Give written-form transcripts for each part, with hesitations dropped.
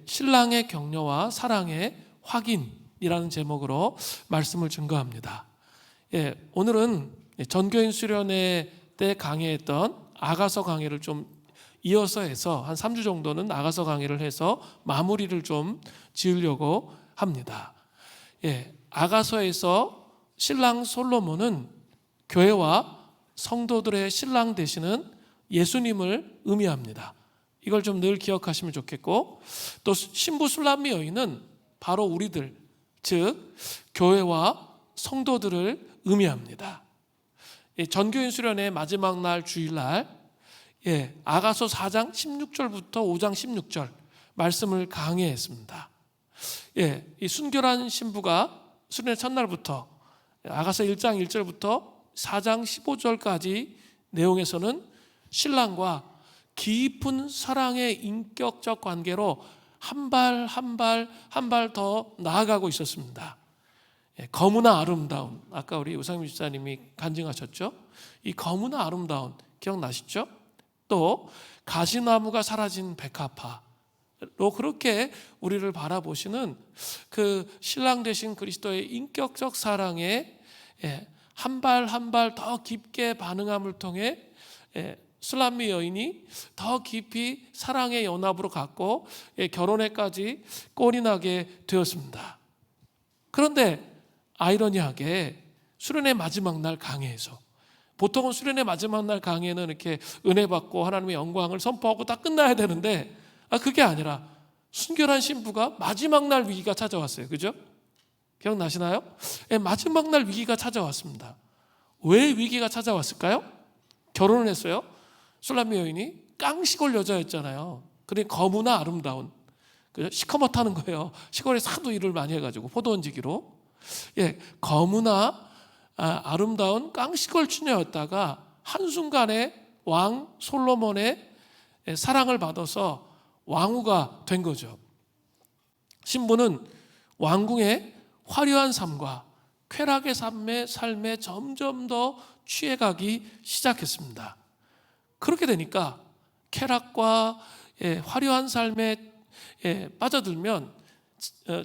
신랑의 격려와 사랑의 확인이라는 제목으로 말씀을 증거합니다. 오늘은 전교인 수련회 때 강의했던 아가서 강의를 좀 이어서 해서 한 3주 정도는 아가서 강의를 해서 마무리를 좀 지으려고 합니다. 아가서에서 신랑 솔로몬은 교회와 성도들의 신랑 되시는 예수님을 의미합니다. 이걸 좀 늘 기억하시면 좋겠고, 또 신부 술람미 여인은 바로 우리들, 즉 교회와 성도들을 의미합니다. 전교인 수련회 마지막 날 주일날 아가서 4장 16절부터 5장 16절 말씀을 강해했습니다. 이 순결한 신부가 수련회 첫날부터 아가서 1장 1절부터 4장 15절까지 내용에서는 신랑과 깊은 사랑의 인격적 관계로 한 발 더 나아가고 있었습니다. 거무나 아름다운, 아까 우리 우상민 집사님이 간증하셨죠? 이 거무나 아름다운 기억나시죠? 또 가시나무가 사라진 백합화로 그렇게 우리를 바라보시는 그 신랑 되신 그리스도의 인격적 사랑에 한 발 더 깊게 반응함을 통해 술람미 여인이 더 깊이 사랑의 연합으로 갔고 결혼에까지 꼴이 나게 되었습니다. 그런데 아이러니하게 수련회 마지막 날 강해에서, 보통은 수련회 마지막 날 강해는 이렇게 은혜 받고 하나님의 영광을 선포하고 다 끝나야 되는데 그게 아니라 순결한 신부가 마지막 날 위기가 찾아왔어요. 그죠? 기억나시나요? 마지막 날 위기가 찾아왔습니다. 왜 위기가 찾아왔을까요? 결혼을 했어요. 술람미 여인이 깡시골 여자였잖아요. 그러니까 거무나 아름다운, 시커멓다는 거예요. 시골에서 하도 일을 많이 해가지고 포도 얹기로. 거무나 아름다운 깡시골 처녀였다가 한순간에 왕 솔로몬의 사랑을 받아서 왕후가 된 거죠. 신부는 왕궁의 화려한 삶과 쾌락의 삶에 점점 더 취해가기 시작했습니다. 그렇게 되니까 쾌락과 화려한 삶에 빠져들면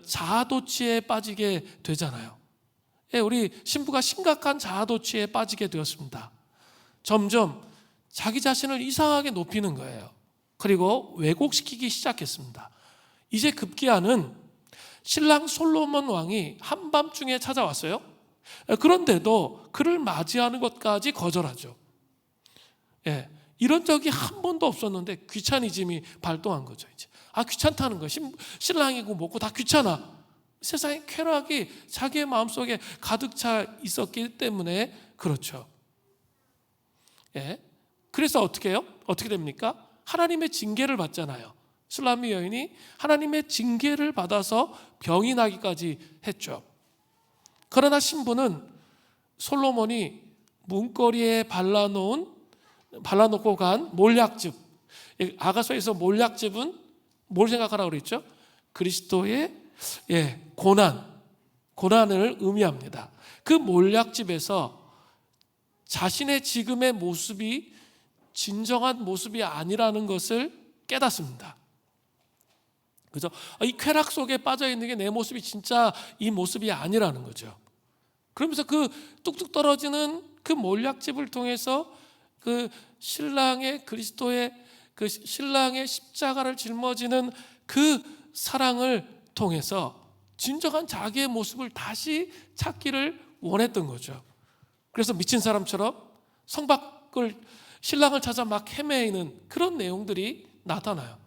자아도취에 빠지게 되잖아요. 우리 신부가 심각한 자아도취에 빠지게 되었습니다. 점점 자기 자신을 이상하게 높이는 거예요. 그리고 왜곡시키기 시작했습니다. 이제 급기야는 신랑 솔로몬 왕이 한밤중에 찾아왔어요. 그런데도 그를 맞이하는 것까지 거절하죠. 이런 적이 한 번도 없었는데 귀차니즘이 발동한 거죠. 이제 귀찮다는 거예요. 신랑이고 뭐고 다 귀찮아. 세상의 쾌락이 자기의 마음속에 가득 차 있었기 때문에 그렇죠. 그래서 어떻게 해요? 어떻게 됩니까? 하나님의 징계를 받잖아요. 술람미 여인이 하나님의 징계를 받아서 병이 나기까지 했죠. 그러나 신부는 솔로몬이 문고리에 발라놓고 간 몰약즙, 아가서에서 몰약즙은 뭘 생각하라고 그랬죠? 그리스도의 고난을 의미합니다. 그 몰약즙에서 자신의 지금의 모습이 진정한 모습이 아니라는 것을 깨닫습니다. 그죠? 이 쾌락 속에 빠져 있는 게 내 모습이 진짜 이 모습이 아니라는 거죠. 그러면서 그 뚝뚝 떨어지는 그 몰약즙을 통해서 그 신랑의 그리스도의 그 신랑의 십자가를 짊어지는 그 사랑을 통해서 진정한 자기의 모습을 다시 찾기를 원했던 거죠. 그래서 미친 사람처럼 성밖을 신랑을 찾아 막 헤매이는 그런 내용들이 나타나요.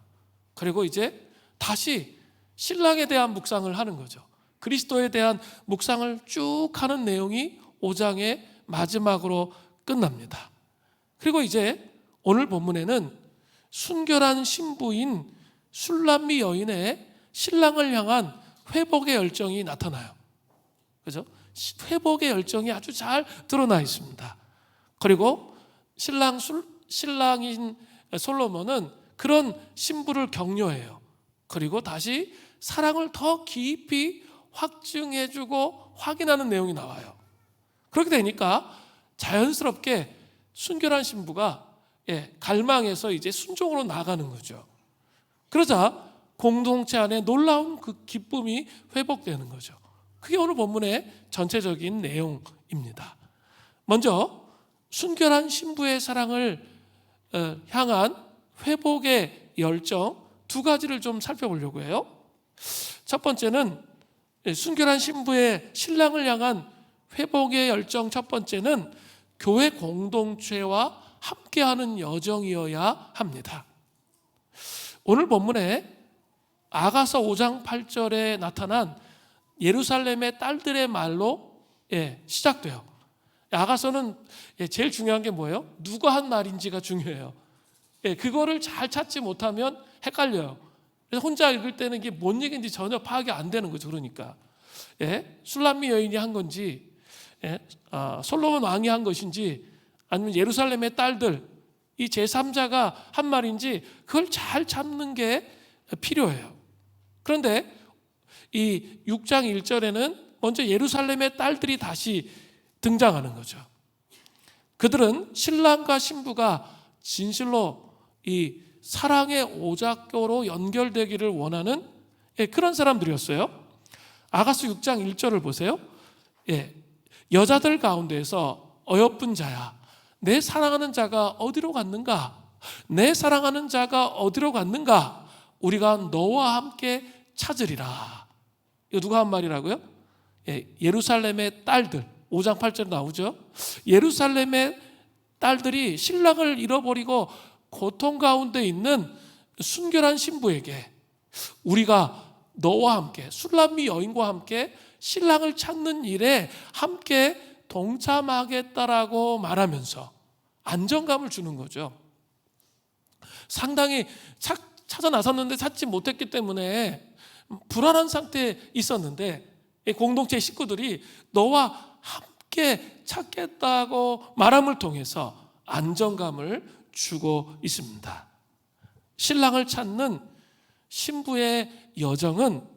그리고 이제 다시 신랑에 대한 묵상을 하는 거죠. 그리스도에 대한 묵상을 쭉 하는 내용이 5장의 마지막으로 끝납니다. 그리고 이제 오늘 본문에는 순결한 신부인 술람미 여인의 신랑을 향한 회복의 열정이 나타나요. 그죠? 회복의 열정이 아주 잘 드러나 있습니다. 그리고 신랑인 솔로몬은 그런 신부를 격려해요. 그리고 다시 사랑을 더 깊이 확증해주고 확인하는 내용이 나와요. 그렇게 되니까 자연스럽게 순결한 신부가 갈망해서 이제 순종으로 나아가는 거죠. 그러자 공동체 안에 놀라운 그 기쁨이 회복되는 거죠. 그게 오늘 본문의 전체적인 내용입니다. 먼저 순결한 신부의 사랑을 향한 회복의 열정 두 가지를 좀 살펴보려고 해요. 첫 번째는 순결한 신부의 신랑을 향한 회복의 열정 첫 번째는 교회 공동체와 함께하는 여정이어야 합니다. 오늘 본문에 아가서 5장 8절에 나타난 예루살렘의 딸들의 말로 시작돼요. 아가서는 제일 중요한 게 뭐예요? 누가 한 말인지가 중요해요. 그거를 잘 찾지 못하면 헷갈려요. 그래서 혼자 읽을 때는 이게 뭔 얘기인지 전혀 파악이 안 되는 거죠. 그러니까 술람미 여인이 한 건지 솔로몬 왕이 한 것인지 아니면 예루살렘의 딸들 이 제3자가 한 말인지 그걸 잘 찾는 게 필요해요. 그런데 이 6장 1절에는 먼저 예루살렘의 딸들이 다시 등장하는 거죠. 그들은 신랑과 신부가 진실로 이 사랑의 오작교로 연결되기를 원하는 그런 사람들이었어요. 아가서 6장 1절을 보세요. 여자들 가운데에서 어여쁜 자야, 내 사랑하는 자가 어디로 갔는가? 내 사랑하는 자가 어디로 갔는가? 우리가 너와 함께 찾으리라. 이거 누가 한 말이라고요? 예루살렘의 딸들 5장 8절 나오죠. 예루살렘의 딸들이 신랑을 잃어버리고 고통 가운데 있는 순결한 신부에게 우리가 너와 함께 술람미 여인과 함께 신랑을 찾는 일에 함께 동참하겠다라고 말하면서 안정감을 주는 거죠. 상당히 찾아 나섰는데 찾지 못했기 때문에 불안한 상태에 있었는데 공동체 식구들이 너와 함께 찾겠다고 말함을 통해서 안정감을 주고 있습니다. 신랑을 찾는 신부의 여정은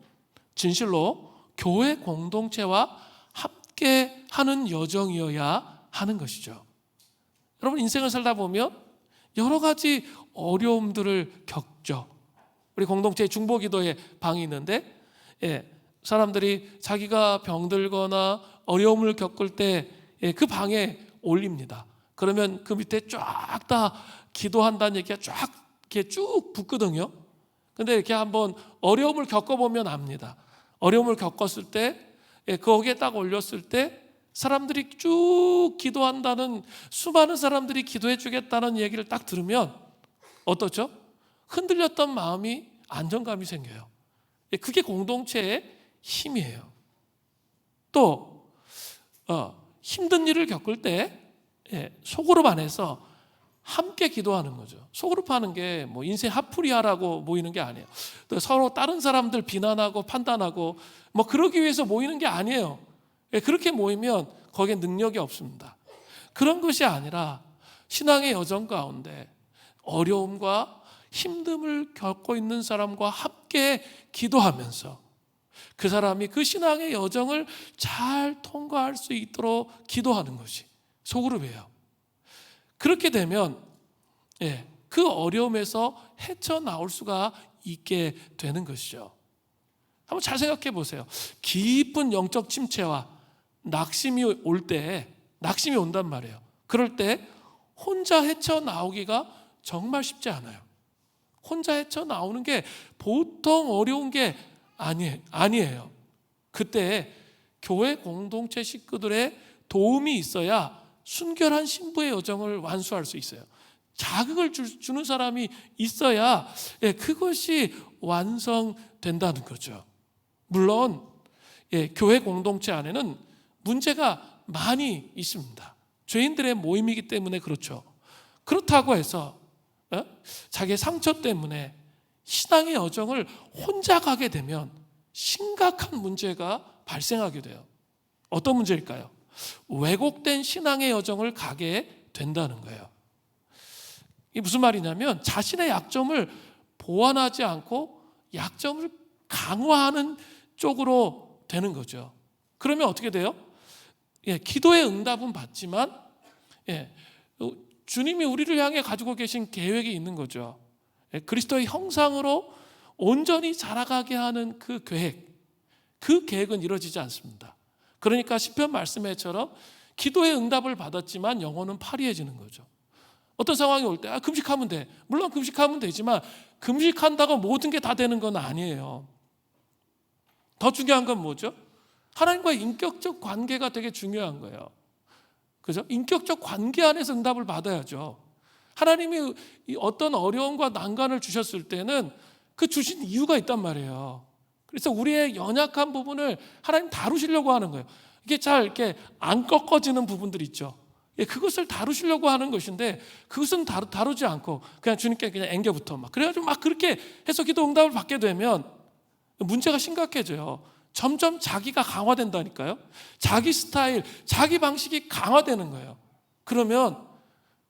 진실로 교회 공동체와 함께 하는 여정이어야 하는 것이죠. 여러분 인생을 살다 보면 여러 가지 어려움들을 겪죠. 우리 공동체 중보기도의 방이 있는데 사람들이 자기가 병들거나 어려움을 겪을 때 그 방에 올립니다. 그러면 그 밑에 쫙 다 기도한다는 얘기가 쫙 이렇게 쭉 붙거든요. 근데 이렇게 한번 어려움을 겪어보면 압니다. 어려움을 겪었을 때 거기에 딱 올렸을 때 사람들이 쭉 기도한다는 수많은 사람들이 기도해 주겠다는 얘기를 딱 들으면 어떻죠? 흔들렸던 마음이 안정감이 생겨요. 그게 공동체의 힘이에요. 또 힘든 일을 겪을 때 소그룹 안에서 함께 기도하는 거죠. 소그룹 하는 게 뭐 인생 핫풀이하라고 모이는 게 아니에요. 또 서로 다른 사람들 비난하고 판단하고 뭐 그러기 위해서 모이는 게 아니에요. 그렇게 모이면 거기에 능력이 없습니다. 그런 것이 아니라 신앙의 여정 가운데 어려움과 힘듦을 겪고 있는 사람과 함께 기도하면서 그 사람이 그 신앙의 여정을 잘 통과할 수 있도록 기도하는 것이 소그룹이에요. 그렇게 되면 그 어려움에서 헤쳐나올 수가 있게 되는 것이죠. 한번 잘 생각해 보세요. 깊은 영적 침체와 낙심이 온단 말이에요. 그럴 때 혼자 헤쳐나오기가 정말 쉽지 않아요. 혼자 헤쳐나오는 게 보통 어려운 게 아니에요. 그때 교회 공동체 식구들의 도움이 있어야 순결한 신부의 여정을 완수할 수 있어요. 자극을 주는 사람이 있어야 그것이 완성된다는 거죠. 물론 교회 공동체 안에는 문제가 많이 있습니다. 죄인들의 모임이기 때문에 그렇죠. 그렇다고 해서 자기의 상처 때문에 신앙의 여정을 혼자 가게 되면 심각한 문제가 발생하게 돼요. 어떤 문제일까요? 왜곡된 신앙의 여정을 가게 된다는 거예요. 이게 무슨 말이냐면 자신의 약점을 보완하지 않고 약점을 강화하는 쪽으로 되는 거죠. 그러면 어떻게 돼요? 기도의 응답은 받지만 주님이 우리를 향해 가지고 계신 계획이 있는 거죠. 그리스도의 형상으로 온전히 자라가게 하는 그 계획은 이루어지지 않습니다. 그러니까 시편 말씀에처럼 기도의 응답을 받았지만 영혼은 파리해지는 거죠. 어떤 상황이 올 때 금식하면 돼. 물론 금식하면 되지만 금식한다고 모든 게 다 되는 건 아니에요. 더 중요한 건 뭐죠? 하나님과의 인격적 관계가 되게 중요한 거예요. 그죠? 인격적 관계 안에서 응답을 받아야죠. 하나님이 어떤 어려움과 난관을 주셨을 때는 그 주신 이유가 있단 말이에요. 그래서 우리의 연약한 부분을 하나님 다루시려고 하는 거예요. 이게 잘 이렇게 안 꺾어지는 부분들이 있죠. 그것을 다루시려고 하는 것인데 그것은 다루지 않고 그냥 주님께 그냥 앵겨붙어 그래가지고 그렇게 해서 기도 응답을 받게 되면 문제가 심각해져요. 점점 자기가 강화된다니까요. 자기 스타일, 자기 방식이 강화되는 거예요. 그러면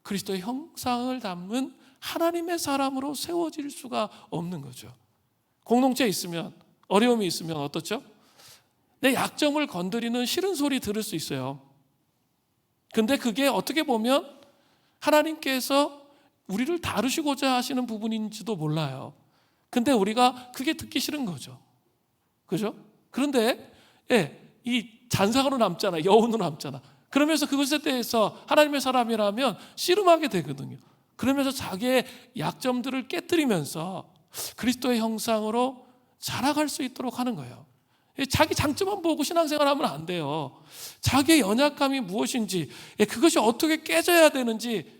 그리스도의 형상을 담은 하나님의 사람으로 세워질 수가 없는 거죠. 공동체에 있으면, 어려움이 있으면 어떻죠? 내 약점을 건드리는 싫은 소리 들을 수 있어요. 근데 그게 어떻게 보면 하나님께서 우리를 다루시고자 하시는 부분인지도 몰라요. 근데 우리가 그게 듣기 싫은 거죠. 그죠? 그런데 이 잔상으로 남잖아. 여운으로 남잖아. 그러면서 그것에 대해서 하나님의 사람이라면 씨름하게 되거든요. 그러면서 자기의 약점들을 깨뜨리면서 그리스도의 형상으로 자라갈 수 있도록 하는 거예요. 자기 장점만 보고 신앙생활하면 안 돼요. 자기의 연약함이 무엇인지, 그것이 어떻게 깨져야 되는지,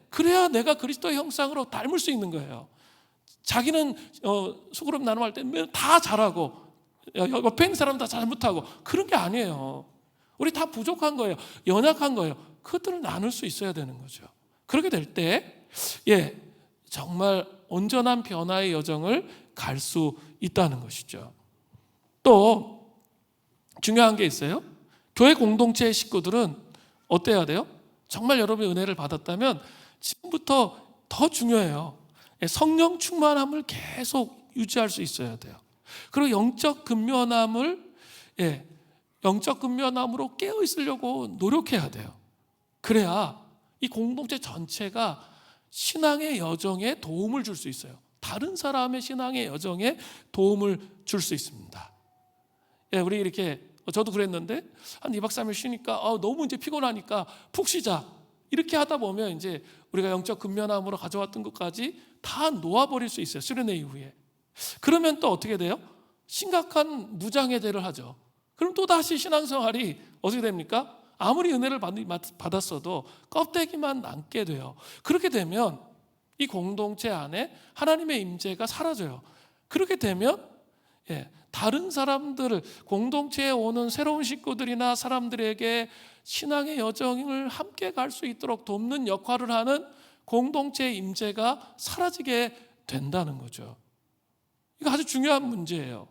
그래야 내가 그리스도의 형상으로 닮을 수 있는 거예요. 자기는 속으로 나눔할 때 다 잘하고 옆에 있는 사람 다 잘못하고 그런 게 아니에요. 우리 다 부족한 거예요. 연약한 거예요. 그것들을 나눌 수 있어야 되는 거죠. 그렇게 될 때 정말 온전한 변화의 여정을 갈 수 있다는 것이죠. 또 중요한 게 있어요. 교회 공동체의 식구들은 어때야 돼요? 정말 여러분이 은혜를 받았다면 지금부터 더 중요해요. 성령 충만함을 계속 유지할 수 있어야 돼요. 그리고 영적 근면함으로 깨어 있으려고 노력해야 돼요. 그래야 이 공동체 전체가 신앙의 여정에 도움을 줄 수 있어요. 다른 사람의 신앙의 여정에 도움을 줄 수 있습니다. 우리 이렇게 저도 그랬는데 한 2박 3일 쉬니까 너무 이제 피곤하니까 푹 쉬자. 이렇게 하다 보면 이제 우리가 영적 근면함으로 가져왔던 것까지 다 놓아버릴 수 있어요. 수련회 이후에. 그러면 또 어떻게 돼요? 심각한 무장해제를 하죠. 그럼 또 다시 신앙생활이 어떻게 됩니까? 아무리 은혜를 받았어도 껍데기만 남게 돼요. 그렇게 되면 이 공동체 안에 하나님의 임재가 사라져요. 그렇게 되면 다른 사람들을, 공동체에 오는 새로운 식구들이나 사람들에게 신앙의 여정을 함께 갈 수 있도록 돕는 역할을 하는 공동체의 임재가 사라지게 된다는 거죠. 이거 아주 중요한 문제예요.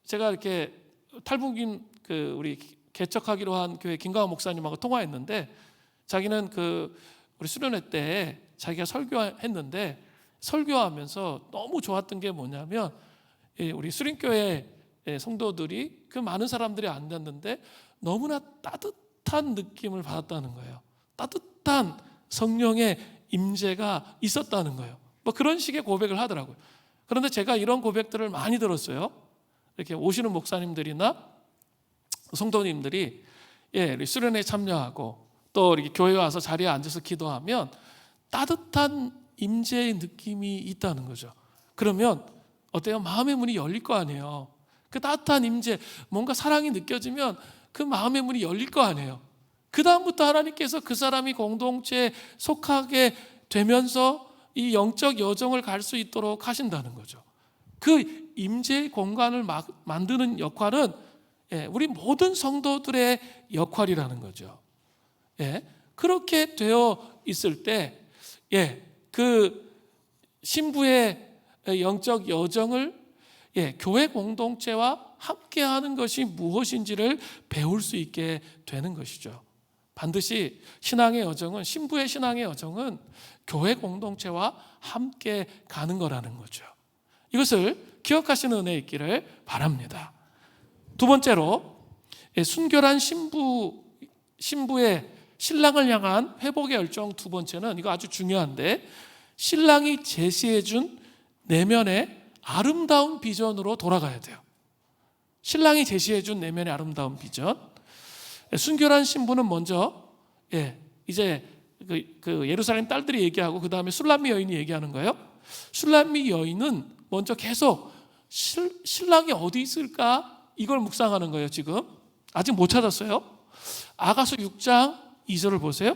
제가 이렇게 탈북인 우리 개척하기로 한 교회 김강원 목사님하고 통화했는데, 자기는 우리 수련회 때 자기가 설교했는데 설교하면서 너무 좋았던 게 뭐냐면, 우리 수린교회 성도들이 많은 사람들이 앉았는데 너무나 따뜻한 느낌을 받았다는 거예요. 따뜻한 성령의 임재가 있었다는 거예요. 그런 식의 고백을 하더라고요. 그런데 제가 이런 고백들을 많이 들었어요. 이렇게 오시는 목사님들이나 성도님들이 우리 수련회에 참여하고 또 이렇게 교회에 와서 자리에 앉아서 기도하면 따뜻한 임재의 느낌이 있다는 거죠. 그러면 어때요? 마음의 문이 열릴 거 아니에요. 그 따뜻한 임재, 뭔가 사랑이 느껴지면 그 마음의 문이 열릴 거 아니에요. 그 다음부터 하나님께서 그 사람이 공동체에 속하게 되면서 이 영적 여정을 갈 수 있도록 하신다는 거죠. 그 임재의 공간을 만드는 역할은 우리 모든 성도들의 역할이라는 거죠. 그렇게 되어 있을 때 그 신부의 영적 여정을 교회 공동체와 함께하는 것이 무엇인지를 배울 수 있게 되는 것이죠. 반드시 신앙의 여정은, 신부의 신앙의 여정은 교회 공동체와 함께 가는 거라는 거죠. 이것을 기억하시는 은혜 있기를 바랍니다. 두 번째로, 순결한 신부의 신랑을 향한 회복의 열정, 두 번째는 이거 아주 중요한데, 신랑이 제시해준 내면의 아름다운 비전으로 돌아가야 돼요. 신랑이 제시해준 내면의 아름다운 비전. 순결한 신부는 먼저 이제 그 예루살렘 딸들이 얘기하고 그 다음에 술람미 여인이 얘기하는 거예요. 술람미 여인은 먼저 계속 신랑이 어디 있을까 이걸 묵상하는 거예요. 지금 아직 못 찾았어요. 아가서 6장 2절을 보세요.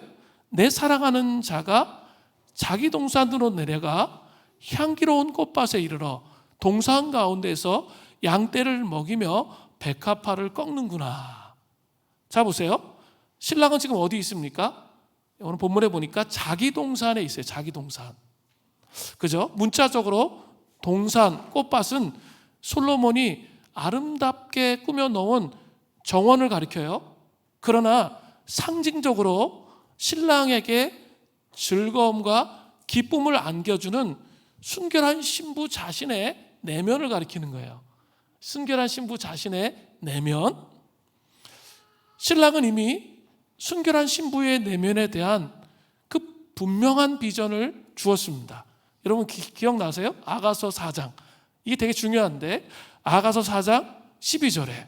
내 사랑하는 자가 자기 동산으로 내려가 향기로운 꽃밭에 이르러 동산 가운데서 양떼를 먹이며 백합화를 꺾는구나. 자 보세요. 신랑은 지금 어디 있습니까? 오늘 본문에 보니까 자기 동산에 있어요. 자기 동산. 그죠? 문자적으로 동산, 꽃밭은 솔로몬이 아름답게 꾸며놓은 정원을 가리켜요. 그러나 상징적으로 신랑에게 즐거움과 기쁨을 안겨주는 순결한 신부 자신의 내면을 가리키는 거예요. 순결한 신부 자신의 내면. 신랑은 이미 순결한 신부의 내면에 대한 그 분명한 비전을 주었습니다. 여러분 기억나세요? 아가서 4장. 이게 되게 중요한데 아가서 4장 12절에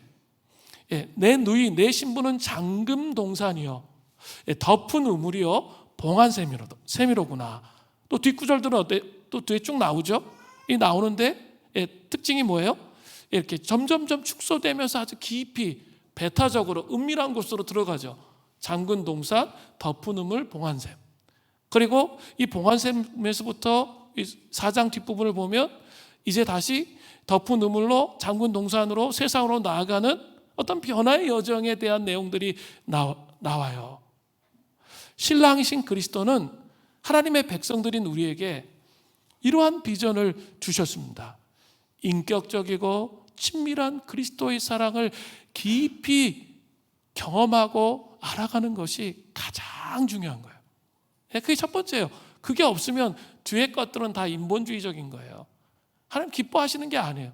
내 누이 내 신부는 잠금 동산이요 덮은 우물이요 봉한 세미로구나. 또 뒷구절들은 어때? 또 뒤에 쭉 나오죠. 이 나오는데 특징이 뭐예요? 이렇게 점점점 축소되면서 아주 깊이 배타적으로 은밀한 곳으로 들어가죠. 잠근 동산, 덮은 우물, 봉한샘. 그리고 이 봉한샘에서부터 이 4장 뒷부분을 보면 이제 다시 덮은 우물로 잠근 동산으로 세상으로 나아가는 어떤 변화의 여정에 대한 내용들이 나와요. 신랑이신 그리스도는 하나님의 백성들인 우리에게 이러한 비전을 주셨습니다. 인격적이고 친밀한 그리스도의 사랑을 깊이 경험하고 알아가는 것이 가장 중요한 거예요. 그게 첫 번째예요. 그게 없으면 뒤에 것들은 다 인본주의적인 거예요. 하나님 기뻐하시는 게 아니에요.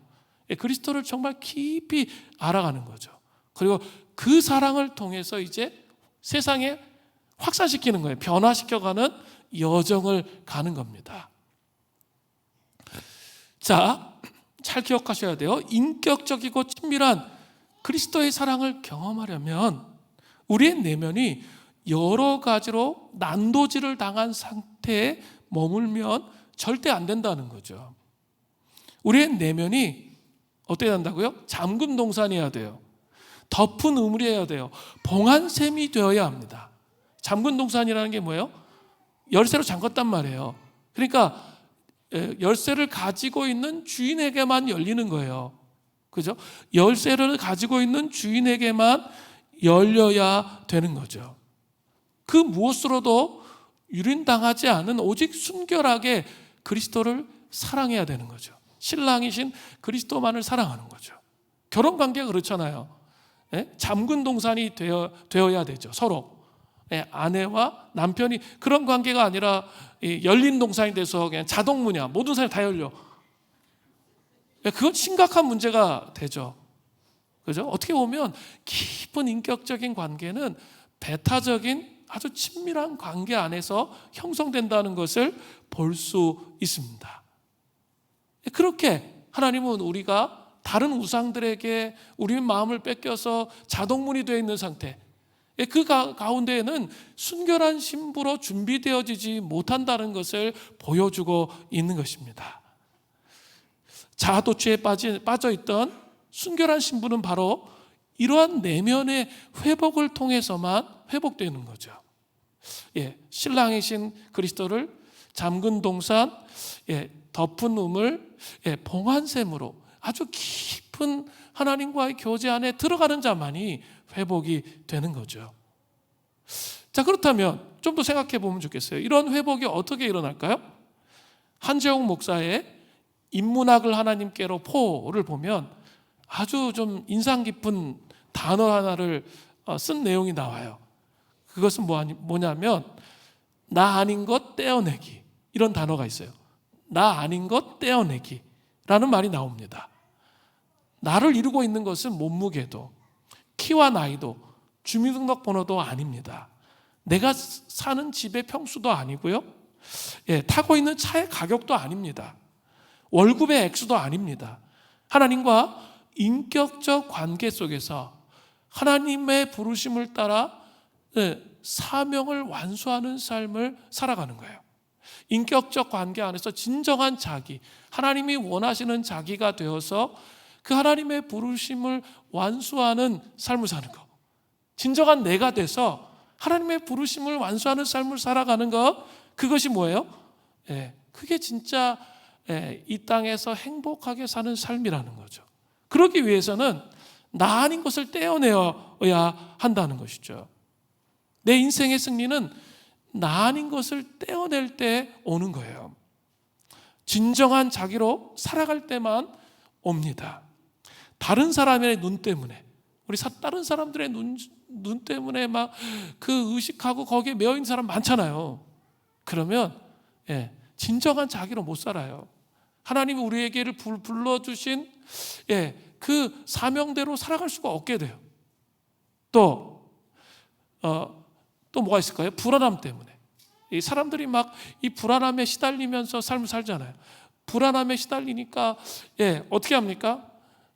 그리스도를 정말 깊이 알아가는 거죠. 그리고 그 사랑을 통해서 이제 세상에 확산시키는 거예요. 변화시켜가는 여정을 가는 겁니다. 자, 잘 기억하셔야 돼요. 인격적이고 친밀한 그리스도의 사랑을 경험하려면 우리의 내면이 여러 가지로 난도질을 당한 상태에 머물면 절대 안 된다는 거죠. 우리의 내면이 어떻게 된다고요? 잠금 동산이어야 돼요. 덮은 우물이어야 돼요. 봉한 샘이 되어야 합니다. 잠근 동산이라는 게 뭐예요? 열쇠로 잠궜단 말이에요. 그러니까 열쇠를 가지고 있는 주인에게만 열리는 거예요. 그죠? 열쇠를 가지고 있는 주인에게만 열려야 되는 거죠. 그 무엇으로도 유린당하지 않은 오직 순결하게 그리스도를 사랑해야 되는 거죠. 신랑이신 그리스도만을 사랑하는 거죠. 결혼 관계가 그렇잖아요. 잠근 동산이 되어야 되죠. 서로 아내와 남편이 그런 관계가 아니라 열린 동산이 돼서 그냥 자동문이야. 모든 사람이 다 열려. 그건 심각한 문제가 되죠. 그죠? 어떻게 보면 깊은 인격적인 관계는 배타적인 아주 친밀한 관계 안에서 형성된다는 것을 볼 수 있습니다. 그렇게 하나님은 우리가 다른 우상들에게 우리 마음을 뺏겨서 자동문이 되어 있는 상태, 그 가운데에는 순결한 신부로 준비되어지지 못한다는 것을 보여주고 있는 것입니다. 자아도취에 빠져있던 순결한 신부는 바로 이러한 내면의 회복을 통해서만 회복되는 거죠. 신랑이신 그리스도를 잠근 동산, 덮은 우물, 봉한 샘으로 아주 깊은 하나님과의 교제 안에 들어가는 자만이 회복이 되는 거죠. 자, 그렇다면 좀 더 생각해 보면 좋겠어요. 이런 회복이 어떻게 일어날까요? 한재홍 목사의 인문학을 하나님께로 포를 보면 아주 좀 인상 깊은 단어 하나를 쓴 내용이 나와요. 그것은 뭐냐면 나 아닌 것 떼어내기, 이런 단어가 있어요. 나 아닌 것 떼어내기 라는 말이 나옵니다. 나를 이루고 있는 것은 몸무게도 키와 나이도 주민등록번호도 아닙니다. 내가 사는 집의 평수도 아니고요, 타고 있는 차의 가격도 아닙니다. 월급의 액수도 아닙니다. 하나님과 인격적 관계 속에서 하나님의 부르심을 따라 사명을 완수하는 삶을 살아가는 거예요. 인격적 관계 안에서 진정한 자기, 하나님이 원하시는 자기가 되어서 그 하나님의 부르심을 완수하는 삶을 사는 거. 진정한 내가 돼서 하나님의 부르심을 완수하는 삶을 살아가는 것, 그것이 뭐예요? 그게 진짜 이 땅에서 행복하게 사는 삶이라는 거죠. 그러기 위해서는 나 아닌 것을 떼어내어야 한다는 것이죠. 내 인생의 승리는 나 아닌 것을 떼어낼 때 오는 거예요. 진정한 자기로 살아갈 때만 옵니다. 다른 사람의 눈 때문에, 우리 다른 사람들의 눈 때문에 막 그 의식하고 거기에 매여 있는 사람 많잖아요. 그러면 진정한 자기로 못 살아요. 하나님이 우리에게를 불러주신 그 사명대로 살아갈 수가 없게 돼요. 또 뭐가 있을까요? 불안함 때문에. 이 사람들이 막 이 불안함에 시달리면서 삶을 살잖아요. 불안함에 시달리니까 어떻게 합니까?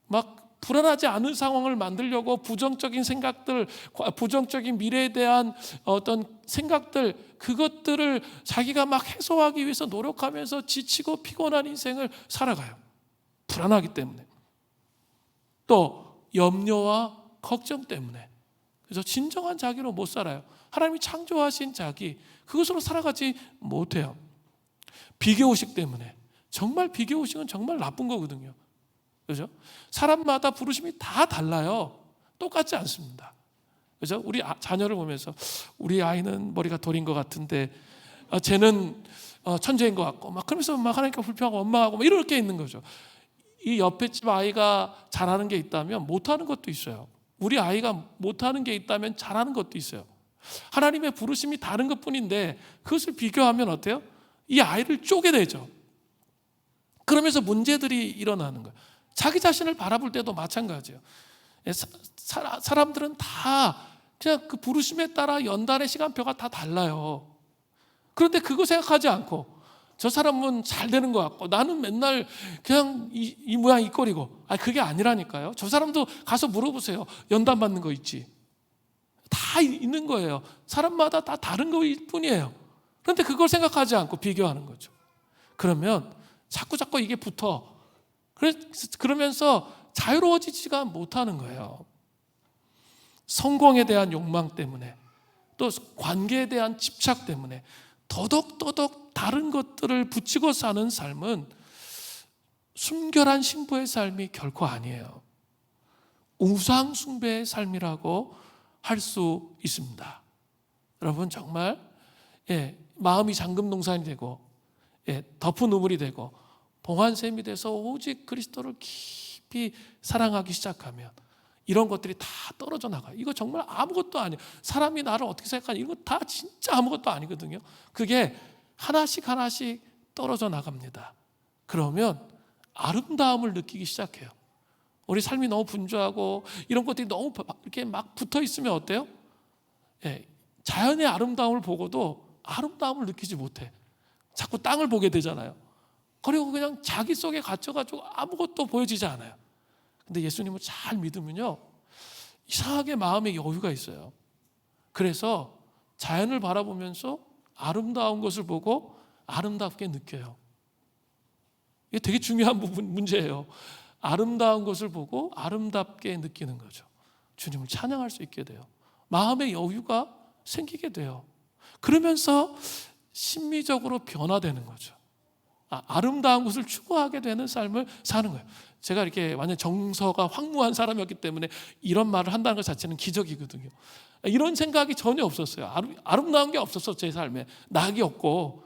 막 불안하지 않은 상황을 만들려고 부정적인 생각들, 부정적인 미래에 대한 어떤 생각들, 그것들을 자기가 막 해소하기 위해서 노력하면서 지치고 피곤한 인생을 살아가요. 불안하기 때문에. 또 염려와 걱정 때문에. 그래서 진정한 자기로 못 살아요. 하나님이 창조하신 자기, 그것으로 살아가지 못해요. 비교의식 때문에. 정말 비교의식은 정말 나쁜 거거든요. 그죠? 사람마다 부르심이 다 달라요. 똑같지 않습니다. 그죠? 우리 자녀를 보면서 우리 아이는 머리가 돌인 것 같은데 쟤는 천재인 것 같고 막 그러면서 막 하나님께 불평하고 원망하고 막 이렇게 있는 거죠. 이 옆에 집 아이가 잘하는 게 있다면 못하는 것도 있어요. 우리 아이가 못하는 게 있다면 잘하는 것도 있어요. 하나님의 부르심이 다른 것뿐인데 그것을 비교하면 어때요? 이 아이를 쪼개내죠. 그러면서 문제들이 일어나는 거예요. 자기 자신을 바라볼 때도 마찬가지예요. 사람들은 다 그냥 그 부르심에 따라 연단의 시간표가 다 달라요. 그런데 그거 생각하지 않고 저 사람은 잘 되는 것 같고 나는 맨날 그냥 이 모양 이 꼴이고, 그게 아니라니까요. 저 사람도 가서 물어보세요. 연단 받는 거 있지? 다 있는 거예요. 사람마다 다 다른 거일 뿐이에요. 그런데 그걸 생각하지 않고 비교하는 거죠. 그러면 자꾸 이게 붙어. 그러면서 자유로워지지가 못하는 거예요. 성공에 대한 욕망 때문에, 또 관계에 대한 집착 때문에 더덕더덕 다른 것들을 붙이고 사는 삶은 순결한 신부의 삶이 결코 아니에요. 우상 숭배의 삶이라고 할 수 있습니다. 여러분 정말 마음이 잠금동산이 되고 덮은 우물이 되고 봉환샘이 돼서 오직 그리스도를 깊이 사랑하기 시작하면 이런 것들이 다 떨어져 나가요. 이거 정말 아무것도 아니에요. 사람이 나를 어떻게 생각하냐, 이거 다 진짜 아무것도 아니거든요. 그게 하나씩 떨어져 나갑니다. 그러면 아름다움을 느끼기 시작해요. 우리 삶이 너무 분주하고 이런 것들이 너무 이렇게 막 붙어 있으면 어때요? 자연의 아름다움을 보고도 아름다움을 느끼지 못해. 자꾸 땅을 보게 되잖아요. 그리고 그냥 자기 속에 갇혀가지고 아무것도 보여지지 않아요. 근데 예수님을 잘 믿으면요, 이상하게 마음에 여유가 있어요. 그래서 자연을 바라보면서 아름다운 것을 보고 아름답게 느껴요. 이게 되게 중요한 문제예요. 아름다운 것을 보고 아름답게 느끼는 거죠. 주님을 찬양할 수 있게 돼요. 마음의 여유가 생기게 돼요. 그러면서 심미적으로 변화되는 거죠. 아름다운 것을 추구하게 되는 삶을 사는 거예요. 제가 이렇게 완전 정서가 황무한 사람이었기 때문에 이런 말을 한다는 것 자체는 기적이거든요. 이런 생각이 전혀 없었어요. 아름다운 게 없었어. 제 삶에 낙이 없고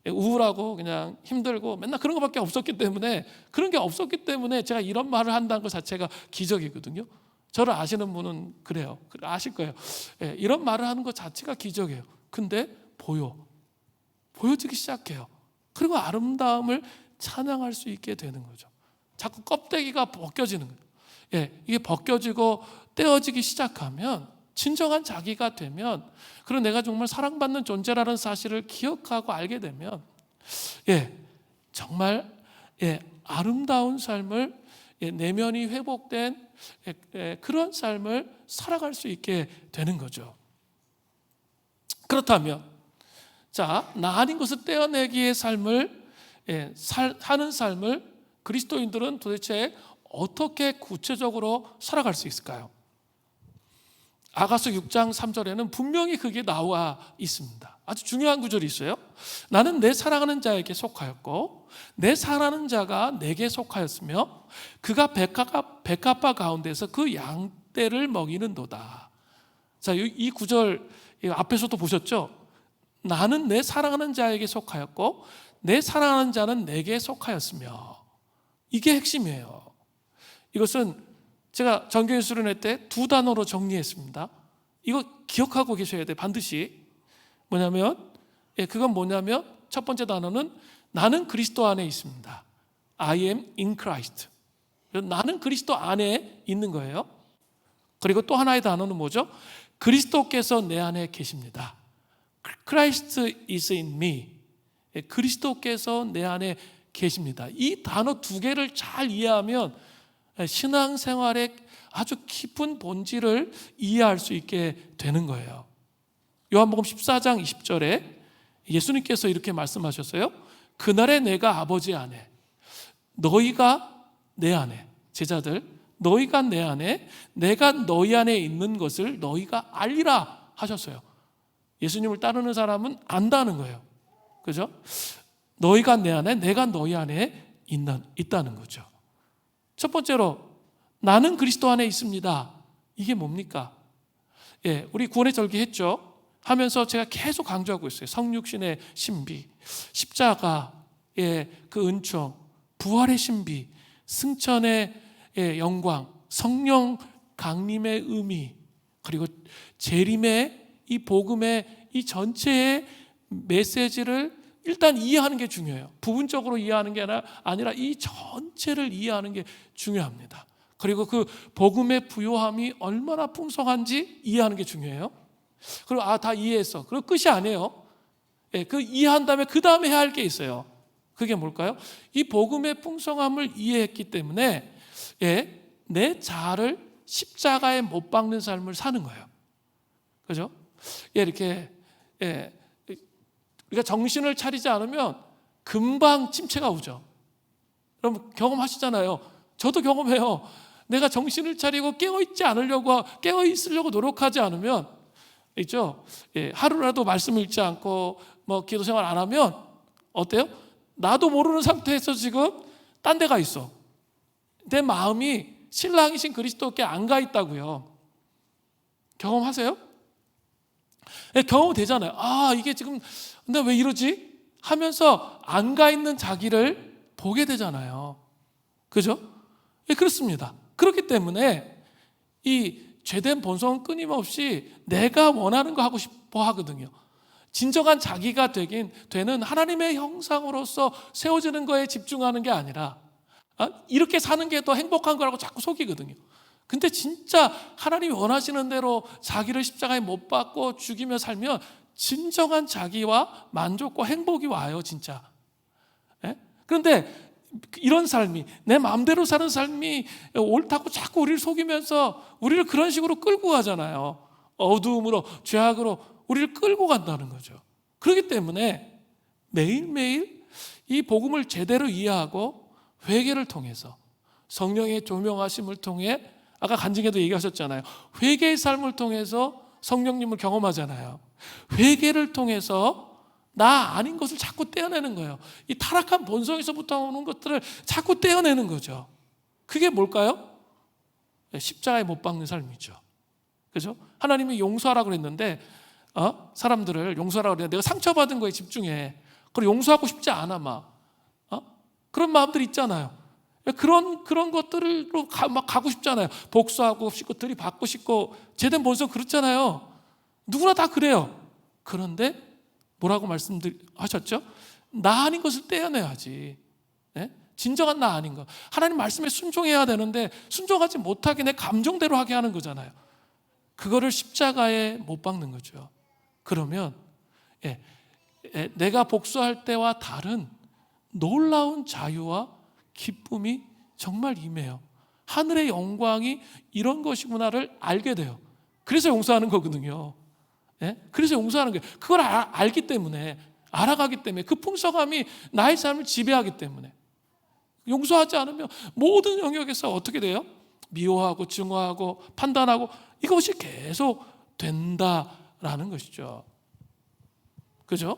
우울하고 그냥 힘들고 맨날 그런 것밖에 없었기 때문에, 그런 게 없었기 때문에 제가 이런 말을 한다는 것 자체가 기적이거든요. 저를 아시는 분은 그래요. 아실 거예요. 이런 말을 하는 것 자체가 기적이에요. 근데 보여지기 시작해요. 그리고 아름다움을 찬양할 수 있게 되는 거죠. 자꾸 껍데기가 벗겨지는 거예요. 이게 벗겨지고 떼어지기 시작하면 진정한 자기가 되면, 그리고 내가 정말 사랑받는 존재라는 사실을 기억하고 알게 되면 정말 아름다운 삶을, 내면이 회복된 그런 삶을 살아갈 수 있게 되는 거죠. 그렇다면 나 아닌 것을 떼어내기의 삶을 하는 삶을 그리스도인들은 도대체 어떻게 구체적으로 살아갈 수 있을까요? 아가서 6장 3절에는 분명히 그게 나와 있습니다. 아주 중요한 구절이 있어요. 나는 내 사랑하는 자에게 속하였고 내 사랑하는 자가 내게 속하였으며 그가 백합화 가운데서 그 양떼를 먹이는도다. 자, 이 구절 앞에서도 보셨죠? 나는 내 사랑하는 자에게 속하였고 내 사랑하는 자는 내게 속하였으며, 이게 핵심이에요. 이것은 제가 전교인 수련회 때 두 단어로 정리했습니다. 이거 기억하고 계셔야 돼요. 반드시. 그건 뭐냐면 첫 번째 단어는 나는 그리스도 안에 있습니다. I am in Christ. 나는 그리스도 안에 있는 거예요. 그리고 또 하나의 단어는 뭐죠? 그리스도께서 내 안에 계십니다. Christ is in me. 그리스도께서 내 안에 계십니다. 이 단어 두 개를 잘 이해하면 신앙생활의 아주 깊은 본질을 이해할 수 있게 되는 거예요. 요한복음 14장 20절에 예수님께서 이렇게 말씀하셨어요. 그날에 내가 아버지 안에, 너희가 내 안에, 제자들 너희가 내 안에, 내가 너희 안에 있는 것을 너희가 알리라 하셨어요. 예수님을 따르는 사람은 안다는 거예요. 그죠? 너희가 내 안에, 내가 너희 안에 있다는 거죠. 첫 번째로 나는 그리스도 안에 있습니다. 이게 뭡니까? 우리 구원의 절기 했죠. 하면서 제가 계속 강조하고 있어요. 성육신의 신비, 십자가의 그 은총, 부활의 신비, 승천의 영광, 성령 강림의 의미, 그리고 재림의 이 복음의 이 전체의 메시지를 일단 이해하는 게 중요해요. 부분적으로 이해하는 게 아니라 이 전체를 이해하는 게 중요합니다. 그리고 그 복음의 부요함이 얼마나 풍성한지 이해하는 게 중요해요. 그리고 다 이해했어. 그리고 끝이 아니에요. 그 이해한 다음에 그 다음에 해야 할 게 있어요. 그게 뭘까요? 이 복음의 풍성함을 이해했기 때문에 내 자아를 십자가에 못 박는 삶을 사는 거예요. 그죠? 이렇게 우리가 정신을 차리지 않으면 금방 침체가 오죠. 여러분 경험하시잖아요. 저도 경험해요. 내가 정신을 차리고 깨어 있으려고 노력하지 않으면 있죠. 하루라도 말씀 읽지 않고 기도 생활 안 하면 어때요? 나도 모르는 상태에서 지금 딴 데가 있어. 내 마음이 신랑이신 그리스도께 안 가 있다고요. 경험하세요? 경험되잖아요. 이게 지금 근데 왜 이러지? 하면서 안 가 있는 자기를 보게 되잖아요. 그죠? 그렇습니다. 그렇기 때문에 이 죄된 본성은 끊임없이 내가 원하는 거 하고 싶어 하거든요. 진정한 자기가 되는 하나님의 형상으로서 세워지는 거에 집중하는 게 아니라 이렇게 사는 게 더 행복한 거라고 자꾸 속이거든요. 근데 진짜 하나님이 원하시는 대로 자기를 십자가에 못 박고 죽이며 살면 진정한 자기와 만족과 행복이 와요, 진짜. 그런데 이런 삶이, 내 마음대로 사는 삶이 옳다고 자꾸 우리를 속이면서 우리를 그런 식으로 끌고 가잖아요. 어두움으로, 죄악으로 우리를 끌고 간다는 거죠. 그렇기 때문에 매일매일 이 복음을 제대로 이해하고 회개를 통해서, 성령의 조명하심을 통해, 아까 간증에도 얘기하셨잖아요. 회개의 삶을 통해서 성령님을 경험하잖아요. 회개를 통해서 나 아닌 것을 자꾸 떼어내는 거예요. 이 타락한 본성에서부터 오는 것들을 자꾸 떼어내는 거죠. 그게 뭘까요? 십자가에 못 박는 삶이죠. 그죠? 하나님이 용서하라고 그랬는데 사람들을 용서하라고 그랬는데 내가 상처받은 거에 집중해. 그리고 용서하고 싶지 않아 막. 그런 마음들이 있잖아요. 그런 것들로 막 가고 싶잖아요. 복수하고 싶고 들이받고 싶고, 제된 본성 그렇잖아요. 누구나 다 그래요. 그런데 뭐라고 말씀하셨죠? 나 아닌 것을 떼어내야지. 진정한 나 아닌 것. 하나님 말씀에 순종해야 되는데 순종하지 못하게 내 감정대로 하게 하는 거잖아요. 그거를 십자가에 못 박는 거죠. 그러면 내가 복수할 때와 다른 놀라운 자유와 기쁨이 정말 임해요. 하늘의 영광이 이런 것이구나를 알게 돼요. 그래서 용서하는 거거든요. 그래서 용서하는 거예요. 그걸 알기 때문에, 알아가기 때문에, 그 풍성함이 나의 삶을 지배하기 때문에. 용서하지 않으면 모든 영역에서 어떻게 돼요? 미워하고 증오하고 판단하고 이것이 계속 된다라는 것이죠. 그죠?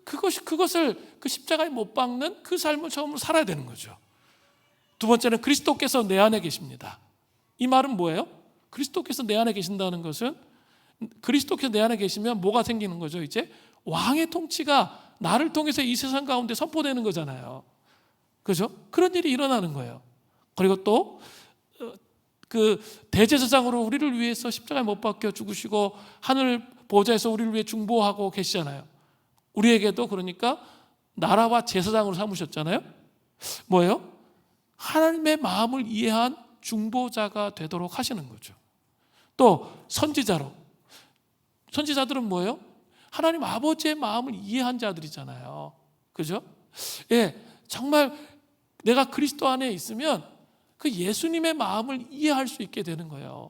그것을 그 십자가에 못 박는 그 삶을 처음으로 살아야 되는 거죠. 두 번째는 그리스도께서 내 안에 계십니다. 이 말은 뭐예요? 그리스도께서 내 안에 계신다는 것은, 그리스도께서 내 안에 계시면 뭐가 생기는 거죠? 이제 왕의 통치가 나를 통해서 이 세상 가운데 선포되는 거잖아요. 그죠? 그런 일이 일어나는 거예요. 그리고 또 그 대제사장으로 우리를 위해서 십자가에 못 박혀 죽으시고 하늘 보좌에서 우리를 위해 중보하고 계시잖아요. 우리에게도 그러니까 나라와 제사장으로 삼으셨잖아요. 뭐예요? 하나님의 마음을 이해한 중보자가 되도록 하시는 거죠. 또 선지자로, 선지자들은 뭐예요? 하나님 아버지의 마음을 이해한 자들이잖아요. 그죠? 정말 내가 그리스도 안에 있으면 그 예수님의 마음을 이해할 수 있게 되는 거예요.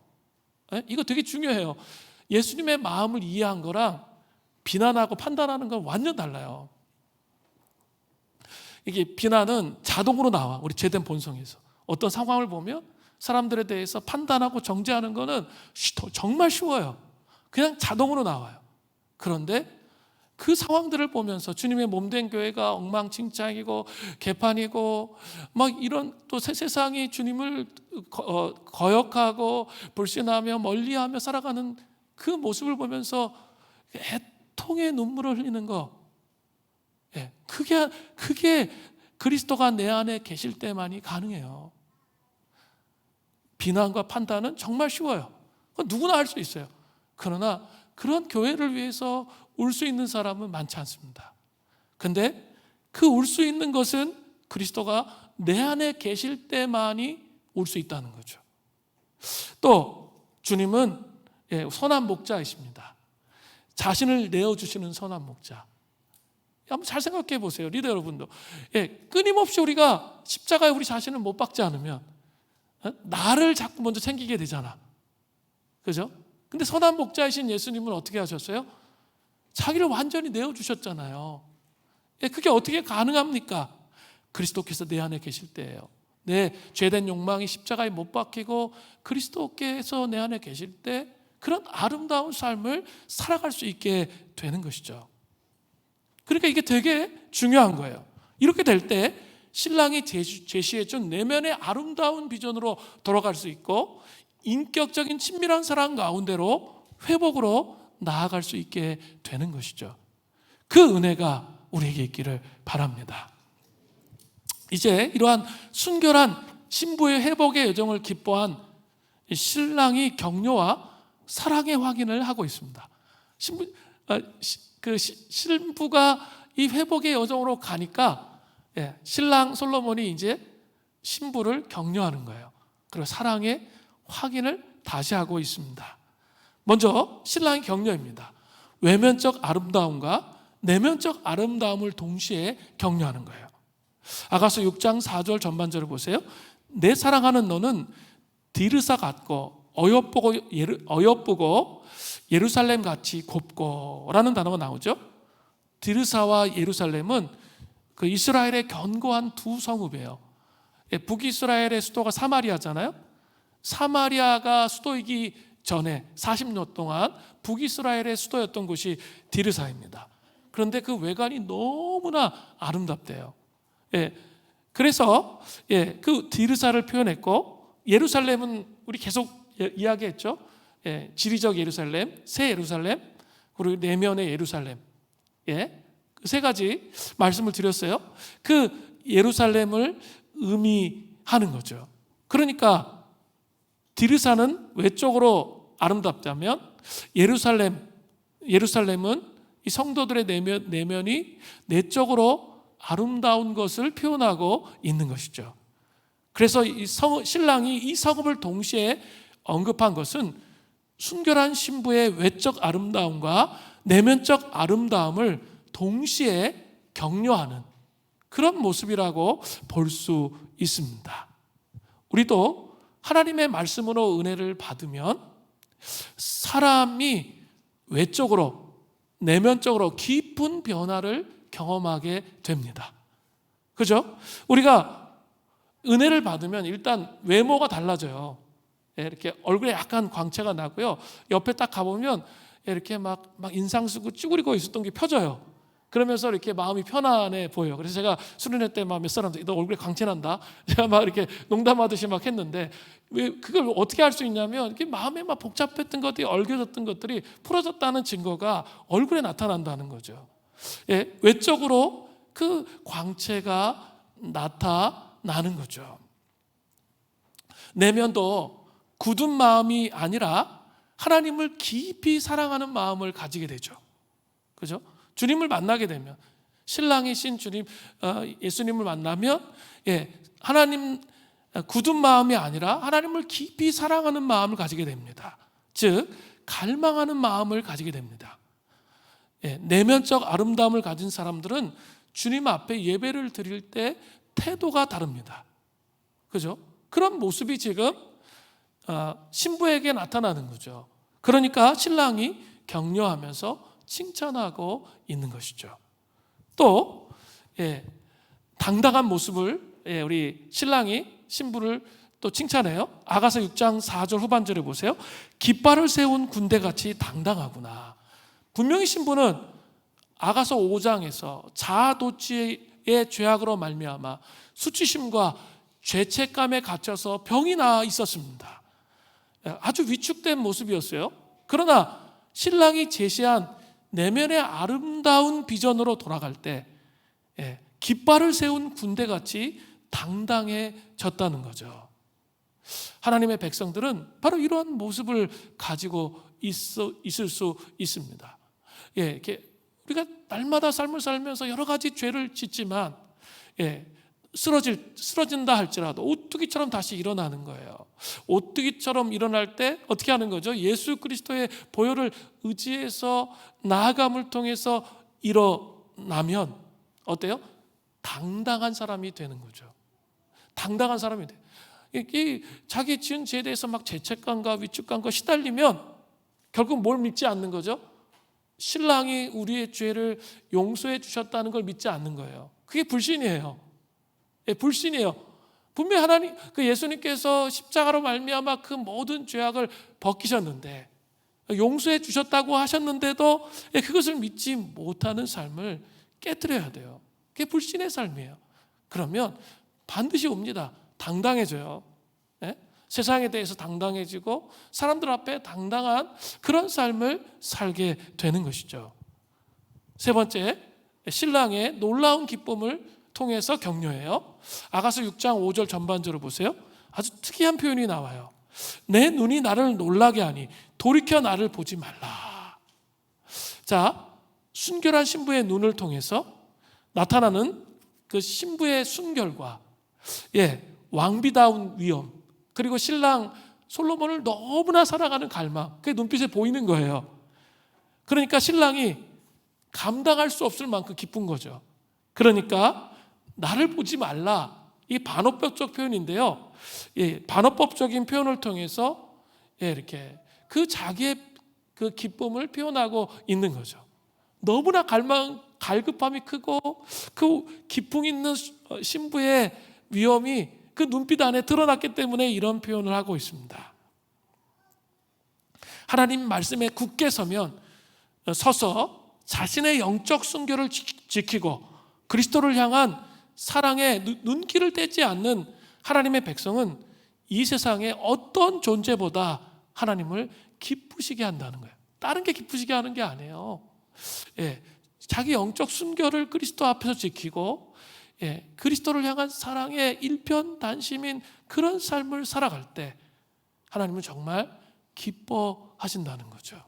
이거 되게 중요해요. 예수님의 마음을 이해한 거랑 비난하고 판단하는 건 완전 달라요. 이게 비난은 자동으로 나와, 우리 죄된 본성에서. 어떤 상황을 보면 사람들에 대해서 판단하고 정죄하는 거는 정말 쉬워요. 그냥 자동으로 나와요. 그런데 그 상황들을 보면서 주님의 몸된 교회가 엉망진창이고 개판이고 막 이런, 또 세상이 주님을 거역하고 불신하며 멀리하며 살아가는 그 모습을 보면서 애통의 눈물을 흘리는 거, 그게 그리스도가 내 안에 계실 때만이 가능해요. 비난과 판단은 정말 쉬워요. 누구나 할 수 있어요. 그러나 그런 교회를 위해서 울 수 있는 사람은 많지 않습니다. 근데 그 울 수 있는 것은 그리스도가 내 안에 계실 때만이 울 수 있다는 거죠. 또 주님은 선한 목자이십니다. 자신을 내어주시는 선한 목자. 한번 잘 생각해 보세요, 리더 여러분도. 끊임없이 우리가 십자가에 우리 자신을 못 박지 않으면 나를 자꾸 먼저 챙기게 되잖아. 그죠? 근데 선한 목자이신 예수님은 어떻게 하셨어요? 자기를 완전히 내어주셨잖아요. 그게 어떻게 가능합니까? 그리스도께서 내 안에 계실 때예요. 내 죄된 욕망이 십자가에 못 박히고 그리스도께서 내 안에 계실 때 그런 아름다운 삶을 살아갈 수 있게 되는 것이죠. 그러니까 이게 되게 중요한 거예요. 이렇게 될 때 신랑이 제시해준 내면의 아름다운 비전으로 돌아갈 수 있고 인격적인 친밀한 사랑 가운데로 회복으로 나아갈 수 있게 되는 것이죠. 그 은혜가 우리에게 있기를 바랍니다. 이제 이러한 순결한 신부의 회복의 여정을 기뻐한 신랑이 격려와 사랑의 확인을 하고 있습니다. 신부가 이 회복의 여정으로 가니까 신랑 솔로몬이 이제 신부를 격려하는 거예요. 그리고 사랑의 확인을 다시 하고 있습니다. 먼저 신랑의 격려입니다. 외면적 아름다움과 내면적 아름다움을 동시에 격려하는 거예요. 아가서 6장 4절 전반절을 보세요. 내 사랑하는 너는 디르사 같고 어여쁘고 예루살렘 같이 곱고 라는 단어가 나오죠. 디르사와 예루살렘은 그 이스라엘의 견고한 두 성읍이에요. 북이스라엘의 수도가 사마리아잖아요. 사마리아가 수도이기 전에 40년 동안 북이스라엘의 수도였던 곳이 디르사입니다. 그런데 그 외관이 너무나 아름답대요. 그래서 그 디르사를 표현했고, 예루살렘은 우리 계속 이야기했죠. 지리적 예루살렘, 새 예루살렘, 그리고 내면의 예루살렘. 그 세 가지 말씀을 드렸어요. 그 예루살렘을 의미하는 거죠. 그러니까 디르사는 외적으로 아름답다면 예루살렘은 이 성도들의 내면이 내적으로 아름다운 것을 표현하고 있는 것이죠. 그래서 신랑이 이 성읍을 동시에 언급한 것은 순결한 신부의 외적 아름다움과 내면적 아름다움을 동시에 격려하는 그런 모습이라고 볼 수 있습니다. 우리도 하나님의 말씀으로 은혜를 받으면 사람이 외적으로 내면적으로 깊은 변화를 경험하게 됩니다. 그죠? 우리가 은혜를 받으면 일단 외모가 달라져요. 이렇게 얼굴에 약간 광채가 나고요. 옆에 딱 가보면 이렇게 막 인상 쓰고 찌그리고 있었던 게 펴져요. 그러면서 이렇게 마음이 편안해 보여요. 그래서 제가 수련회 때 몇 사람들 너 얼굴에 광채 난다. 제가 막 이렇게 농담하듯이 막 했는데 왜 그걸 어떻게 할 수 있냐면 이렇게 마음에 막 복잡했던 것들이 얽혀졌던 것들이 풀어졌다는 증거가 얼굴에 나타난다는 거죠. 예, 외적으로 그 광채가 나타나는 거죠. 내면도 굳은 마음이 아니라 하나님을 깊이 사랑하는 마음을 가지게 되죠. 그죠? 주님을 만나게 되면 신랑이신 주님 예수님을 만나면 하나님 굳은 마음이 아니라 하나님을 깊이 사랑하는 마음을 가지게 됩니다. 즉 갈망하는 마음을 가지게 됩니다. 내면적 아름다움을 가진 사람들은 주님 앞에 예배를 드릴 때 태도가 다릅니다. 그죠? 그런 모습이 지금 신부에게 나타나는 거죠. 그러니까 신랑이 격려하면서 칭찬하고 있는 것이죠. 또 당당한 모습을 우리 신랑이 신부를 또 칭찬해요. 아가서 6장 4절 후반절에 보세요. 깃발을 세운 군대같이 당당하구나. 분명히 신부는 아가서 5장에서 자아도취의 죄악으로 말미암아 수치심과 죄책감에 갇혀서 병이 나 있었습니다. 아주 위축된 모습이었어요. 그러나 신랑이 제시한 내면의 아름다운 비전으로 돌아갈 때 깃발을 세운 군대같이 당당해졌다는 거죠. 하나님의 백성들은 바로 이러한 모습을 가지고 있을 수 있습니다. 이렇게 우리가 날마다 삶을 살면서 여러 가지 죄를 짓지만 쓰러진다 할지라도 오뚜기처럼 다시 일어나는 거예요. 오뚜기처럼 일어날 때 어떻게 하는 거죠? 예수 그리스도의 보혈을 의지해서 나아감을 통해서 일어나면 어때요? 당당한 사람이 되는 거죠. 당당한 사람이 돼. 자기 지은 죄에 대해서 막 죄책감과 위축감과 시달리면 결국 뭘 믿지 않는 거죠? 신랑이 우리의 죄를 용서해 주셨다는 걸 믿지 않는 거예요. 그게 불신이에요. 불신이에요. 분명히 하나님, 예수님께서 십자가로 말미암아 그 모든 죄악을 벗기셨는데 용서해 주셨다고 하셨는데도 그것을 믿지 못하는 삶을 깨뜨려야 돼요. 그게 불신의 삶이에요. 그러면 반드시 옵니다. 당당해져요. 세상에 대해서 당당해지고 사람들 앞에 당당한 그런 삶을 살게 되는 것이죠. 세 번째, 신랑의 놀라운 기쁨을 통해서 격려해요. 아가서 6장 5절 전반절을 보세요. 아주 특이한 표현이 나와요. 내 눈이 나를 놀라게 하니 돌이켜 나를 보지 말라. 자, 순결한 신부의 눈을 통해서 나타나는 그 신부의 순결과 왕비다운 위엄, 그리고 신랑 솔로몬을 너무나 사랑하는 갈망, 그게 눈빛에 보이는 거예요. 그러니까 신랑이 감당할 수 없을 만큼 기쁜 거죠. 그러니까 나를 보지 말라, 이 반어법적 표현인데요. 반어법적인 표현을 통해서 이렇게 그 자기의 그 기쁨을 표현하고 있는 거죠. 너무나 갈급함이 크고 그 기풍 있는 신부의 위엄이 그 눈빛 안에 드러났기 때문에 이런 표현을 하고 있습니다. 하나님 말씀에 굳게 서서 자신의 영적 순결을 지키고 그리스도를 향한 사랑에 눈길을 떼지 않는 하나님의 백성은 이 세상의 어떤 존재보다 하나님을 기쁘시게 한다는 거예요. 다른 게 기쁘시게 하는 게 아니에요. 자기 영적 순결을 그리스도 앞에서 지키고 그리스도를 향한 사랑의 일편단심인 그런 삶을 살아갈 때 하나님은 정말 기뻐하신다는 거죠.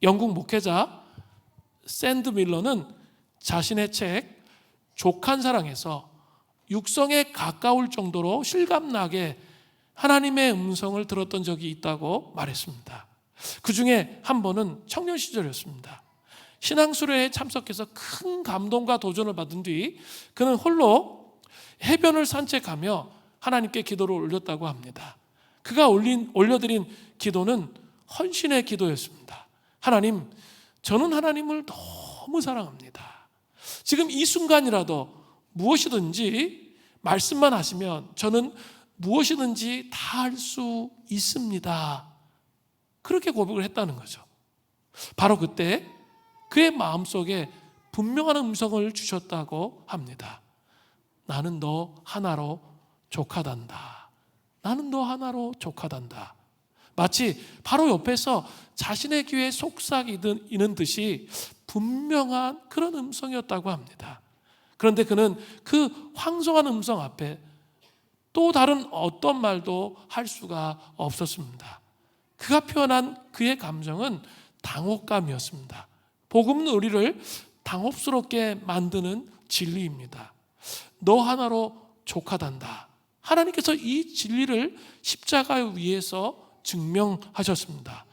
영국 목회자 샌드 밀러는 자신의 책 족한 사랑에서 육성에 가까울 정도로 실감나게 하나님의 음성을 들었던 적이 있다고 말했습니다. 그 중에 한 번은 청년 시절이었습니다. 신앙수련회에 참석해서 큰 감동과 도전을 받은 뒤 그는 홀로 해변을 산책하며 하나님께 기도를 올렸다고 합니다. 그가 올려드린 기도는 헌신의 기도였습니다. 하나님, 저는 하나님을 너무 사랑합니다. 지금 이 순간이라도 무엇이든지 말씀만 하시면 저는 무엇이든지 다 할 수 있습니다. 그렇게 고백을 했다는 거죠. 바로 그때 그의 마음속에 분명한 음성을 주셨다고 합니다. 나는 너 하나로 족하단다. 나는 너 하나로 족하단다. 마치 바로 옆에서 자신의 귀에 속삭이는 듯이 분명한 그런 음성이었다고 합니다. 그런데 그는 그 황송한 음성 앞에 또 다른 어떤 말도 할 수가 없었습니다. 그가 표현한 그의 감정은 당혹감이었습니다. 복음은 우리를 당혹스럽게 만드는 진리입니다. 너 하나로 족하단다. 하나님께서 이 진리를 십자가 위에서 증명하셨습니다.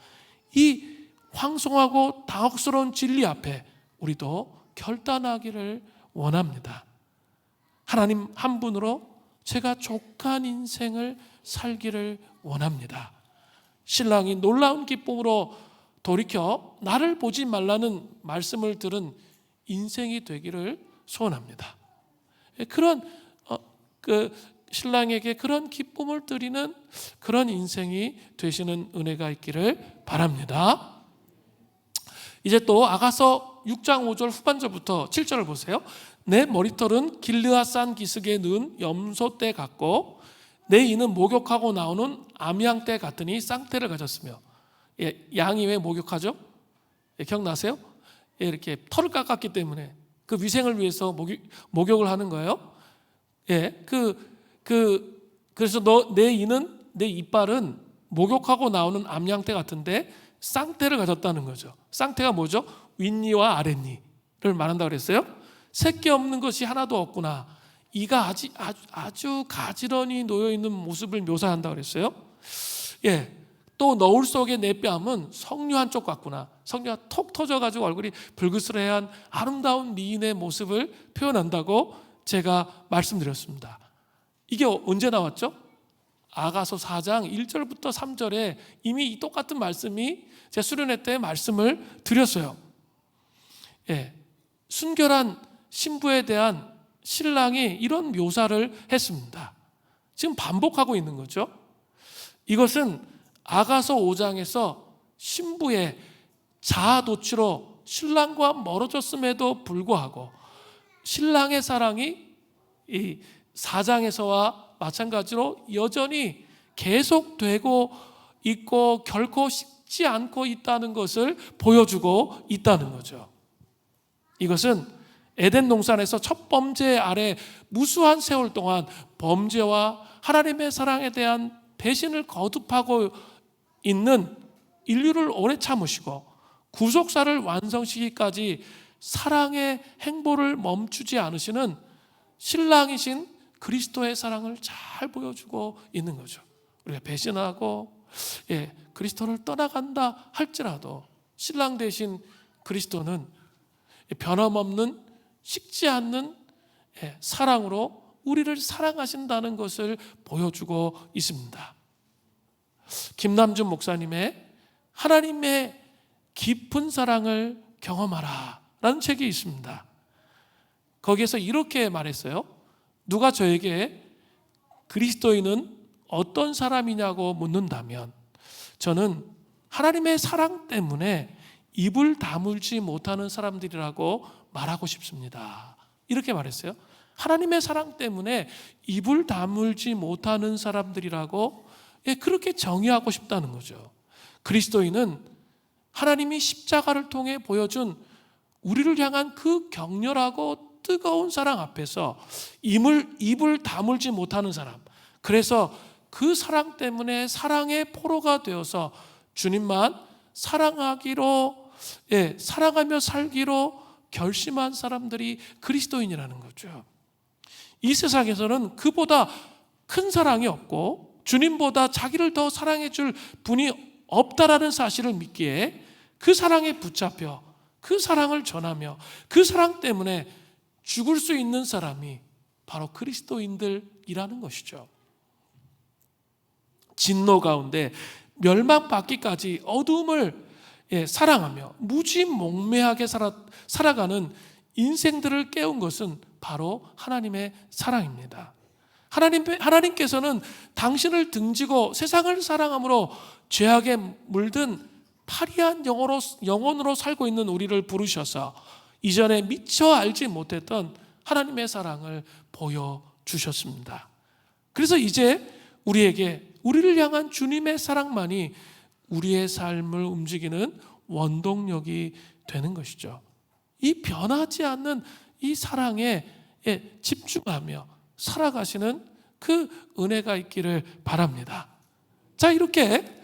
이 황송하고 당혹스러운 진리 앞에 우리도 결단하기를 원합니다. 하나님 한 분으로 제가 족한 인생을 살기를 원합니다. 신랑이 놀라운 기쁨으로 돌이켜 나를 보지 말라는 말씀을 들은 인생이 되기를 소원합니다. 그런 신랑에게 그런 기쁨을 드리는 그런 인생이 되시는 은혜가 있기를 바랍니다. 이제 또 아가서 6장 5절 후반절부터 7절을 보세요. 내 머리털은 길르앗산 기슭에 넣은 염소떼 같고 내 이는 목욕하고 나오는 암양떼 같으니 쌍떼를 가졌으며. 양이 왜 목욕하죠? 기억나세요? 이렇게 털을 깎았기 때문에 그 위생을 위해서 목욕을 하는 거예요. 그래서 내 이는, 내 이빨은 목욕하고 나오는 암양떼 같은데 쌍떼를 가졌다는 거죠. 쌍떼가 뭐죠? 윗니와 아랫니를 말한다고 그랬어요. 새끼 없는 것이 하나도 없구나. 이가 아주 가지런히 놓여있는 모습을 묘사한다고 그랬어요. 또 너울 속의 내 뺨은 석류 한쪽 같구나. 석류가 톡 터져가지고 얼굴이 불그스레한 아름다운 미인의 모습을 표현한다고 제가 말씀드렸습니다. 이게 언제 나왔죠? 아가서 4장 1절부터 3절에 이미 이 똑같은 말씀이 제 수련회 때 말씀을 드렸어요. 순결한 신부에 대한 신랑이 이런 묘사를 했습니다. 지금 반복하고 있는 거죠. 이것은 아가서 5장에서 신부의 자아 도취로 신랑과 멀어졌음에도 불구하고 신랑의 사랑이 이 4장에서와 마찬가지로 여전히 계속되고 있고 결코 식지 않고 있다는 것을 보여주고 있다는 거죠. 이것은 에덴 동산에서 첫 범죄 아래 무수한 세월 동안 범죄와 하나님의 사랑에 대한 배신을 거듭하고 있는 인류를 오래 참으시고 구속사를 완성시키기까지 사랑의 행보를 멈추지 않으시는 신랑이신 그리스도의 사랑을 잘 보여주고 있는 거죠. 우리가 배신하고 그리스도를 떠나간다 할지라도 신랑 대신 그리스도는 변함없는 식지 않는 사랑으로 우리를 사랑하신다는 것을 보여주고 있습니다. 김남준 목사님의 하나님의 깊은 사랑을 경험하라 라는 책이 있습니다. 거기에서 이렇게 말했어요. 누가 저에게 그리스도인은 어떤 사람이냐고 묻는다면 저는 하나님의 사랑 때문에 입을 다물지 못하는 사람들이라고 말하고 싶습니다. 이렇게 말했어요. 하나님의 사랑 때문에 입을 다물지 못하는 사람들이라고 그렇게 정의하고 싶다는 거죠. 그리스도인은 하나님이 십자가를 통해 보여준 우리를 향한 그 격렬하고 뜨거운 사랑 앞에서 입을 다물지 못하는 사람. 그래서 그 사랑 때문에 사랑의 포로가 되어서 주님만 사랑하기로 사랑하며 살기로 결심한 사람들이 그리스도인이라는 거죠. 이 세상에서는 그보다 큰 사랑이 없고 주님보다 자기를 더 사랑해 줄 분이 없다라는 사실을 믿기에 그 사랑에 붙잡혀 그 사랑을 전하며 그 사랑 때문에 죽을 수 있는 사람이 바로 그리스도인들이라는 것이죠. 진노 가운데 멸망받기까지 어두움을 사랑하며 무지몽매하게 살아가는 인생들을 깨운 것은 바로 하나님의 사랑입니다. 하나님께서는 당신을 등지고 세상을 사랑함으로 죄악에 물든 파리한 영혼으로 살고 있는 우리를 부르셔서 이전에 미처 알지 못했던 하나님의 사랑을 보여주셨습니다. 그래서 이제 우리를 향한 주님의 사랑만이 우리의 삶을 움직이는 원동력이 되는 것이죠. 이 변하지 않는 이 사랑에 집중하며 살아가시는 그 은혜가 있기를 바랍니다. 자, 이렇게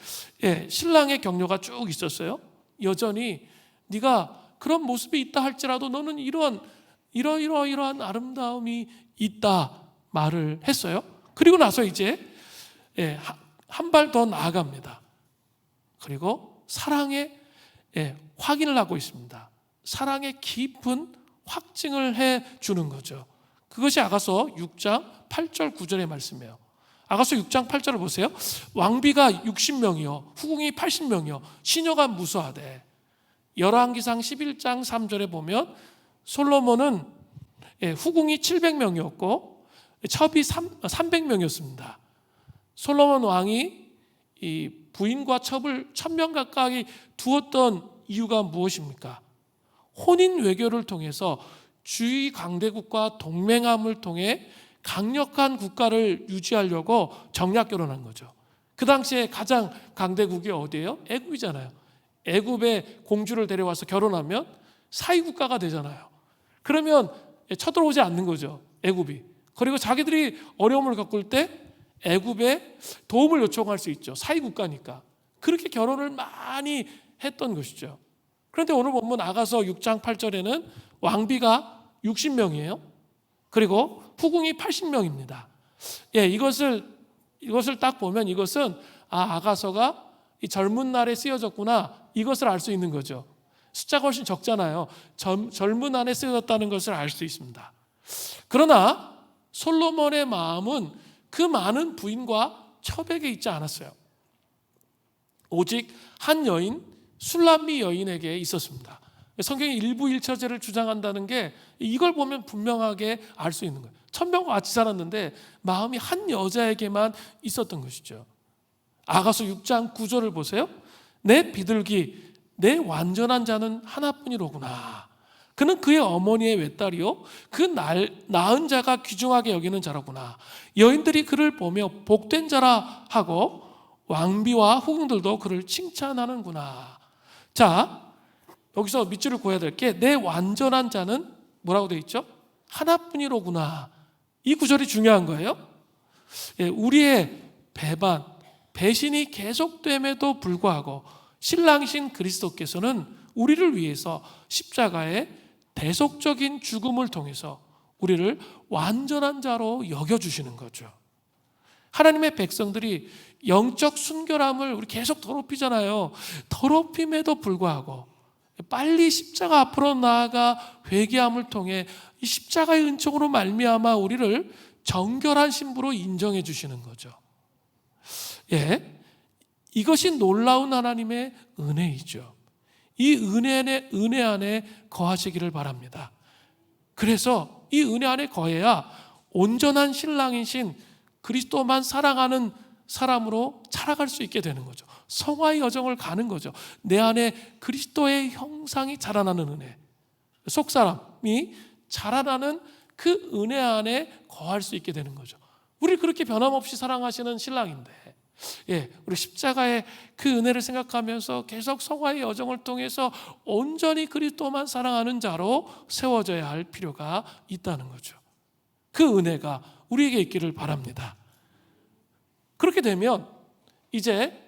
신랑의 격려가 쭉 있었어요. 여전히 네가 그런 모습이 있다 할지라도 너는 이러한 아름다움이 있다 말을 했어요. 그리고 나서 이제 한 발 더 나아갑니다. 그리고 사랑의 확인을 하고 있습니다. 사랑의 깊은 확증을 해주는 거죠. 그것이 아가서 6장 8절 9절의 말씀이에요. 아가서 6장 8절을 보세요. 왕비가 60명이요 후궁이 80명이요 시녀가 무수하되. 열왕기상 11장 3절에 보면 솔로몬은 후궁이 700명이었고 첩이 300명이었습니다. 솔로몬 왕이 이 부인과 첩을 1000명 가까이 두었던 이유가 무엇입니까? 혼인 외교를 통해서 주위 강대국과 동맹함을 통해 강력한 국가를 유지하려고 정략 결혼한 거죠. 그 당시에 가장 강대국이 어디예요? 애굽이잖아요. 애굽에 공주를 데려와서 결혼하면 사위국가가 되잖아요. 그러면 쳐들어오지 않는 거죠, 애굽이. 그리고 자기들이 어려움을 겪을 때 애굽에 도움을 요청할 수 있죠. 사위국가니까. 그렇게 결혼을 많이 했던 것이죠. 그런데 오늘 보면 아가서 6장 8절에는 왕비가 60명이에요. 그리고 후궁이 80명입니다. 이것을 딱 보면 이것은 아가서가 이 젊은 날에 쓰여졌구나, 이것을 알 수 있는 거죠. 숫자가 훨씬 적잖아요. 젊은 날에 쓰여졌다는 것을 알 수 있습니다. 그러나 솔로몬의 마음은 그 많은 부인과 첩에게 있지 않았어요. 오직 한 여인, 술람미 여인에게 있었습니다. 성경이 일부일처제를 주장한다는 게 이걸 보면 분명하게 알 수 있는 거예요. 천명과 같이 살았는데 마음이 한 여자에게만 있었던 것이죠. 아가서 6장 9절을 보세요. 내 비둘기, 내 완전한 자는 하나뿐이로구나. 그는 그의 어머니의 외딸이요 그 낳은 자가 귀중하게 여기는 자로구나. 여인들이 그를 보며 복된 자라 하고 왕비와 후궁들도 그를 칭찬하는구나. 자, 여기서 밑줄을 그어야 될 게 내 완전한 자는 뭐라고 되어 있죠? 하나뿐이로구나. 이 구절이 중요한 거예요. 우리의 배신이 계속됨에도 불구하고 신랑이신 그리스도께서는 우리를 위해서 십자가의 대속적인 죽음을 통해서 우리를 완전한 자로 여겨주시는 거죠. 하나님의 백성들이 영적 순결함을 우리 계속 더럽히잖아요. 더럽힘에도 불구하고 빨리 십자가 앞으로 나아가 회개함을 통해 이 십자가의 은총으로 말미암아 우리를 정결한 신부로 인정해 주시는 거죠. 이것이 놀라운 하나님의 은혜이죠. 이 은혜 안에 거하시기를 바랍니다. 그래서 이 은혜 안에 거해야 온전한 신랑이신 그리스도만 사랑하는 사람으로 자라갈 수 있게 되는 거죠. 성화의 여정을 가는 거죠. 내 안에 그리스도의 형상이 자라나는 은혜, 속사람이 자라나는 그 은혜 안에 거할 수 있게 되는 거죠. 우리 그렇게 변함없이 사랑하시는 신랑인데 우리 십자가의 그 은혜를 생각하면서 계속 성화의 여정을 통해서 온전히 그리스도만 사랑하는 자로 세워져야 할 필요가 있다는 거죠. 그 은혜가 우리에게 있기를 바랍니다. 그렇게 되면 이제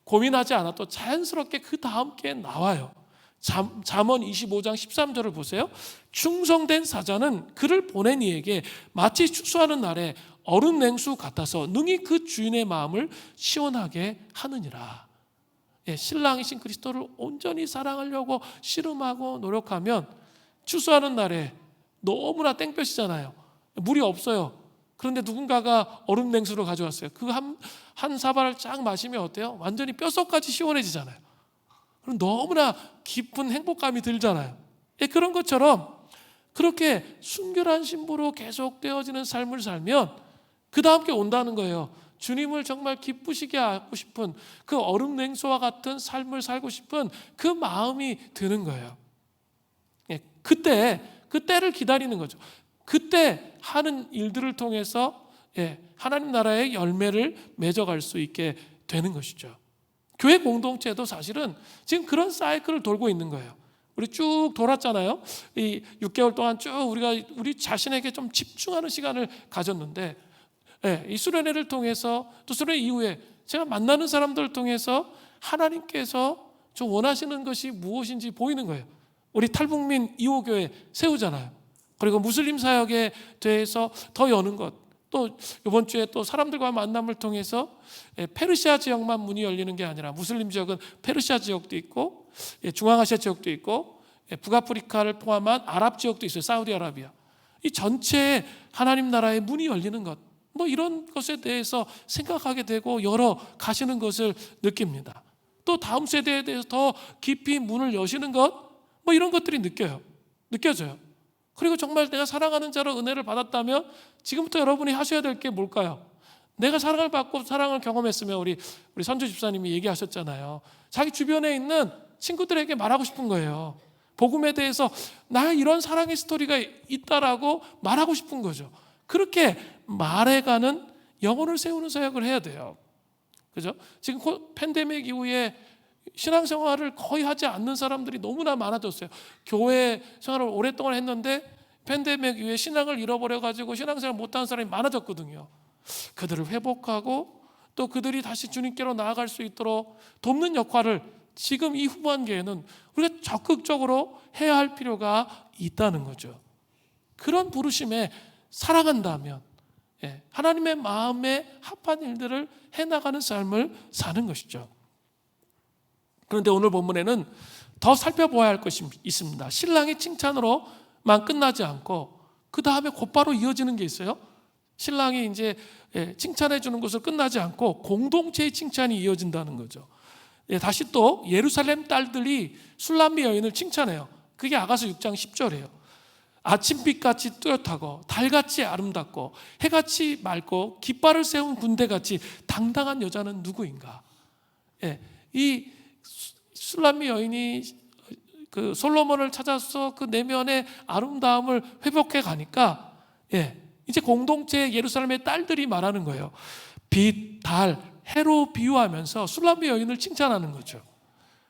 고민하지 않아도 자연스럽게 그 다음 게 나와요. 잠언 25장 13절을 보세요. 충성된 사자는 그를 보낸 이에게 마치 추수하는 날에 얼음 냉수 같아서 능히 그 주인의 마음을 시원하게 하느니라. 신랑이신 그리스도를 온전히 사랑하려고 씨름하고 노력하면 추수하는 날에 너무나 땡볕이잖아요. 물이 없어요. 그런데 누군가가 얼음 냉수를 가져왔어요. 그 한 사발을 쫙 마시면 어때요? 완전히 뼛속까지 시원해지잖아요. 그럼 너무나 깊은 행복감이 들잖아요. 그런 것처럼 그렇게 순결한 신부로 계속되어지는 삶을 살면 그 다음 게 온다는 거예요. 주님을 정말 기쁘시게 하고 싶은 그 얼음 냉수와 같은 삶을 살고 싶은 그 마음이 드는 거예요. 그때를 기다리는 거죠. 그때 하는 일들을 통해서 하나님 나라의 열매를 맺어갈 수 있게 되는 것이죠. 교회 공동체도 사실은 지금 그런 사이클을 돌고 있는 거예요. 우리 쭉 돌았잖아요. 이 6개월 동안 쭉 우리 자신에게 좀 집중하는 시간을 가졌는데, 이 수련회를 통해서 또 수련회 이후에 제가 만나는 사람들을 통해서 하나님께서 좀 원하시는 것이 무엇인지 보이는 거예요. 우리 탈북민 2호 교회 세우잖아요. 그리고 무슬림 사역에 대해서 더 여는 것. 또 이번 주에 또 사람들과 만남을 통해서 페르시아 지역만 문이 열리는 게 아니라 무슬림 지역은 페르시아 지역도 있고 중앙아시아 지역도 있고 북아프리카를 포함한 아랍 지역도 있어요. 사우디아라비아. 이 전체에 하나님 나라의 문이 열리는 것, 이런 것에 대해서 생각하게 되고 열어 가시는 것을 느낍니다. 또 다음 세대에 대해서 더 깊이 문을 여시는 것, 이런 것들이 느껴져요. 그리고 정말 내가 사랑하는 자로 은혜를 받았다면 지금부터 여러분이 하셔야 될 게 뭘까요? 내가 사랑을 받고 사랑을 경험했으면 우리 선주 집사님이 얘기하셨잖아요. 자기 주변에 있는 친구들에게 말하고 싶은 거예요. 복음에 대해서 나 이런 사랑의 스토리가 있다라고 말하고 싶은 거죠. 그렇게 말해가는 영혼을 세우는 사역을 해야 돼요. 그죠? 지금 팬데믹 이후에 신앙생활을 거의 하지 않는 사람들이 너무나 많아졌어요. 교회 생활을 오랫동안 했는데 팬데믹 이후에 신앙을 잃어버려가지고 신앙생활 못하는 사람이 많아졌거든요. 그들을 회복하고 또 그들이 다시 주님께로 나아갈 수 있도록 돕는 역할을 지금 이 후반기에는 우리가 적극적으로 해야 할 필요가 있다는 거죠. 그런 부르심에 살아간다면 하나님의 마음에 합한 일들을 해나가는 삶을 사는 것이죠. 그런데 오늘 본문에는 더 살펴보아야 할 것이 있습니다. 신랑의 칭찬으로만 끝나지 않고 그 다음에 곧바로 이어지는 게 있어요. 신랑이 이제 칭찬해 주는 것으로 끝나지 않고 공동체의 칭찬이 이어진다는 거죠. 다시 또 예루살렘 딸들이 술람미 여인을 칭찬해요. 그게 아가서 6장 10절이에요. 아침빛같이 뚜렷하고 달같이 아름답고 해같이 맑고 깃발을 세운 군대같이 당당한 여자는 누구인가? 이 술람미 여인이 그 솔로몬을 찾아서 그 내면의 아름다움을 회복해 가니까 이제 공동체 예루살렘의 딸들이 말하는 거예요. 빛, 달, 해로 비유하면서 술람미 여인을 칭찬하는 거죠.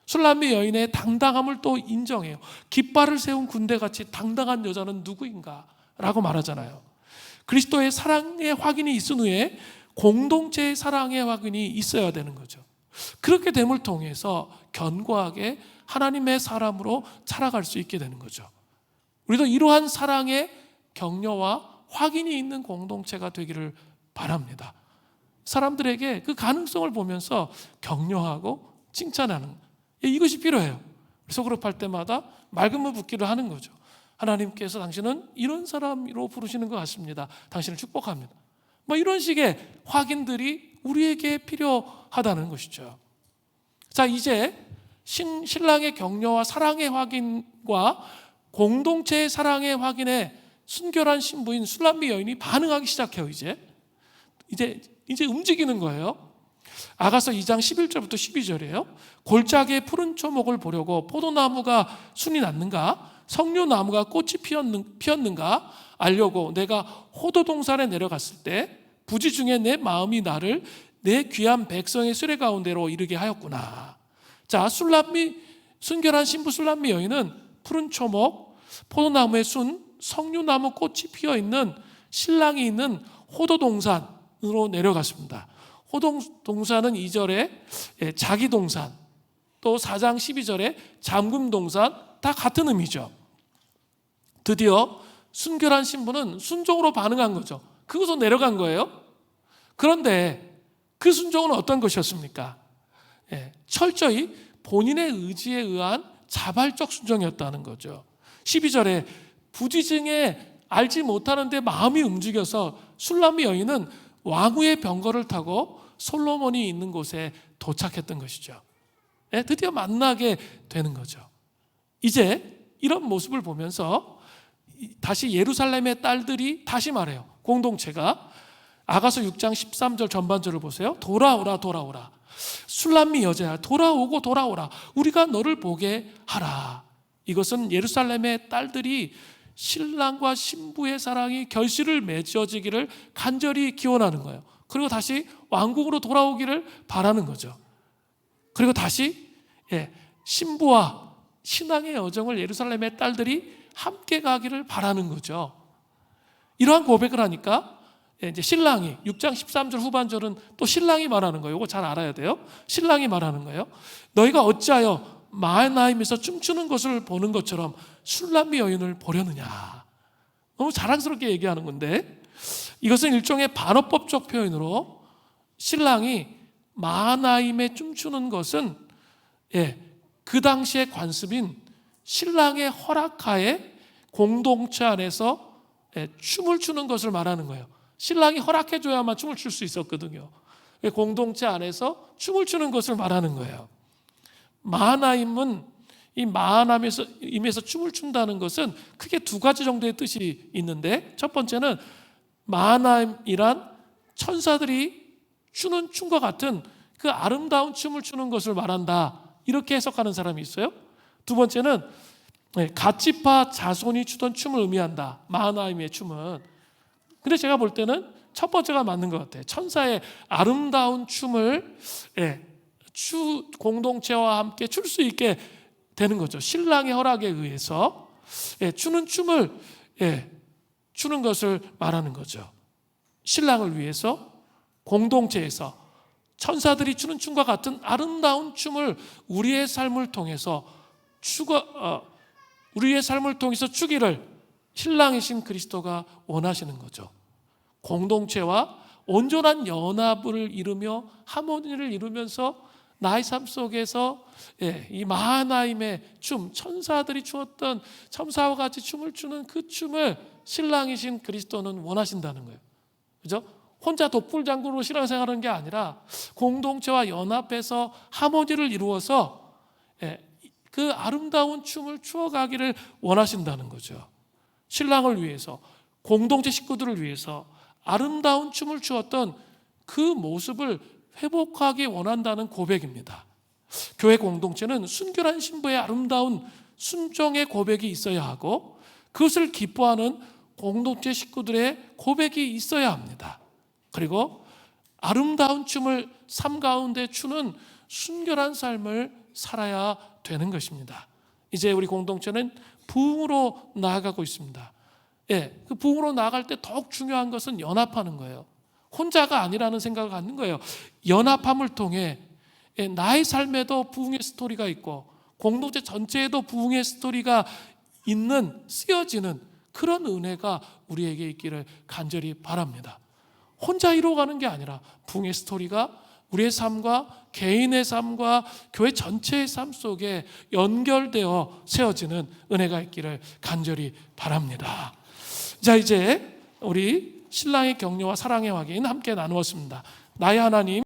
술람미 여인의 당당함을 또 인정해요. 깃발을 세운 군대같이 당당한 여자는 누구인가? 라고 말하잖아요. 그리스도의 사랑의 확인이 있은 후에 공동체의 사랑의 확인이 있어야 되는 거죠. 그렇게 됨을 통해서 견고하게 하나님의 사람으로 살아갈 수 있게 되는 거죠. 우리도 이러한 사랑의 격려와 확인이 있는 공동체가 되기를 바랍니다. 사람들에게 그 가능성을 보면서 격려하고 칭찬하는 이것이 필요해요. 소그룹할 때마다 맑은 물 붓기를 하는 거죠. 하나님께서 당신은 이런 사람으로 부르시는 것 같습니다. 당신을 축복합니다. 이런 식의 확인들이 우리에게 필요하다는 것이죠. 자, 이제 신랑의 격려와 사랑의 확인과 공동체의 사랑의 확인에 순결한 신부인 술람미 여인이 반응하기 시작해요. 이제 움직이는 거예요. 아가서 2장 11절부터 12절이에요. 골짜기의 푸른 초목을 보려고 포도나무가 순이 났는가? 석류나무가 꽃이 피었는가? 알려고 내가 호도동산에 내려갔을 때 부지 중에 내 마음이 나를 내 귀한 백성의 수레 가운데로 이르게 하였구나. 자, 순결한 신부 술람미 여인은 푸른 초목, 포도나무의 순, 석류나무 꽃이 피어있는 신랑이 있는 호도동산으로 내려갔습니다. 호동산은 2절에 자기동산, 또 4장 12절에 잠금동산, 다 같은 의미죠. 드디어 순결한 신부는 순종으로 반응한 거죠. 그것으로 내려간 거예요. 그런데 그 순종은 어떤 것이었습니까? 철저히 본인의 의지에 의한 자발적 순종이었다는 거죠. 12절에 부지중에 알지 못하는데 마음이 움직여서 술람미 여인은 왕후의 병거를 타고 솔로몬이 있는 곳에 도착했던 것이죠. 드디어 만나게 되는 거죠. 이제 이런 모습을 보면서 다시 예루살렘의 딸들이 다시 말해요. 공동체가 아가서 6장 13절 전반절을 보세요. 돌아오라 돌아오라. 술람미 여자야 돌아오고 돌아오라. 우리가 너를 보게 하라. 이것은 예루살렘의 딸들이 신랑과 신부의 사랑이 결실을 맺어지기를 간절히 기원하는 거예요. 그리고 다시 왕국으로 돌아오기를 바라는 거죠. 그리고 다시 신부와 신앙의 여정을 예루살렘의 딸들이 함께 가기를 바라는 거죠. 이러한 고백을 하니까 이제 신랑이 6장 13절 후반절은 또 신랑이 말하는 거예요. 이거 잘 알아야 돼요. 신랑이 말하는 거예요. 너희가 어찌하여 마하나임에서 춤추는 것을 보는 것처럼 술람미 여인을 보려느냐. 너무 자랑스럽게 얘기하는 건데 이것은 일종의 반어법적 표현으로 신랑이 마하나임에 춤추는 것은 그 당시의 관습인 신랑의 허락하에 공동체 안에서 춤을 추는 것을 말하는 거예요. 신랑이 허락해줘야만 춤을 출 수 있었거든요. 공동체 안에서 춤을 추는 것을 말하는 거예요. 마하나임은 이 마하나임에서 춤을 춘다는 것은 크게 두 가지 정도의 뜻이 있는데, 첫 번째는 마하나임이란 천사들이 추는 춤과 같은 그 아름다운 춤을 추는 것을 말한다, 이렇게 해석하는 사람이 있어요. 두 번째는 갓지파 자손이 추던 춤을 의미한다, 마하나임의 춤은. 근데 제가 볼 때는 첫 번째가 맞는 것 같아요. 천사의 아름다운 춤을 공동체와 함께 출 수 있게 되는 거죠. 신랑의 허락에 의해서 추는 춤을 추는 것을 말하는 거죠. 신랑을 위해서 공동체에서 천사들이 추는 춤과 같은 아름다운 춤을 우리의 삶을 통해서 추기를 신랑이신 그리스도가 원하시는 거죠. 공동체와 온전한 연합을 이루며 하모니를 이루면서 나의 삶 속에서 이 마하나임의 춤, 천사들이 추었던 천사와 같이 춤을 추는 그 춤을 신랑이신 그리스도는 원하신다는 거예요. 그죠? 혼자 독불장군으로 신앙생활하는 게 아니라 공동체와 연합해서 하모니를 이루어서 그 아름다운 춤을 추어가기를 원하신다는 거죠. 신랑을 위해서, 공동체 식구들을 위해서 아름다운 춤을 추었던 그 모습을 회복하기 원한다는 고백입니다. 교회 공동체는 순결한 신부의 아름다운 순종의 고백이 있어야 하고, 그것을 기뻐하는 공동체 식구들의 고백이 있어야 합니다. 그리고 아름다운 춤을 삶 가운데 추는 순결한 삶을 살아야 되는 것입니다. 이제 우리 공동체는 부흥으로 나아가고 있습니다. 그 부흥으로 나아갈 때 더욱 중요한 것은 연합하는 거예요. 혼자가 아니라는 생각을 갖는 거예요. 연합함을 통해 나의 삶에도 부흥의 스토리가 있고 공동체 전체에도 부흥의 스토리가 쓰여지는 그런 은혜가 우리에게 있기를 간절히 바랍니다. 혼자 이루어가는 게 아니라 부흥의 스토리가 우리의 삶과 개인의 삶과 교회 전체의 삶 속에 연결되어 세워지는 은혜가 있기를 간절히 바랍니다. 자, 이제 우리 신랑의 격려와 사랑의 확인 함께 나누었습니다. 나의 하나님,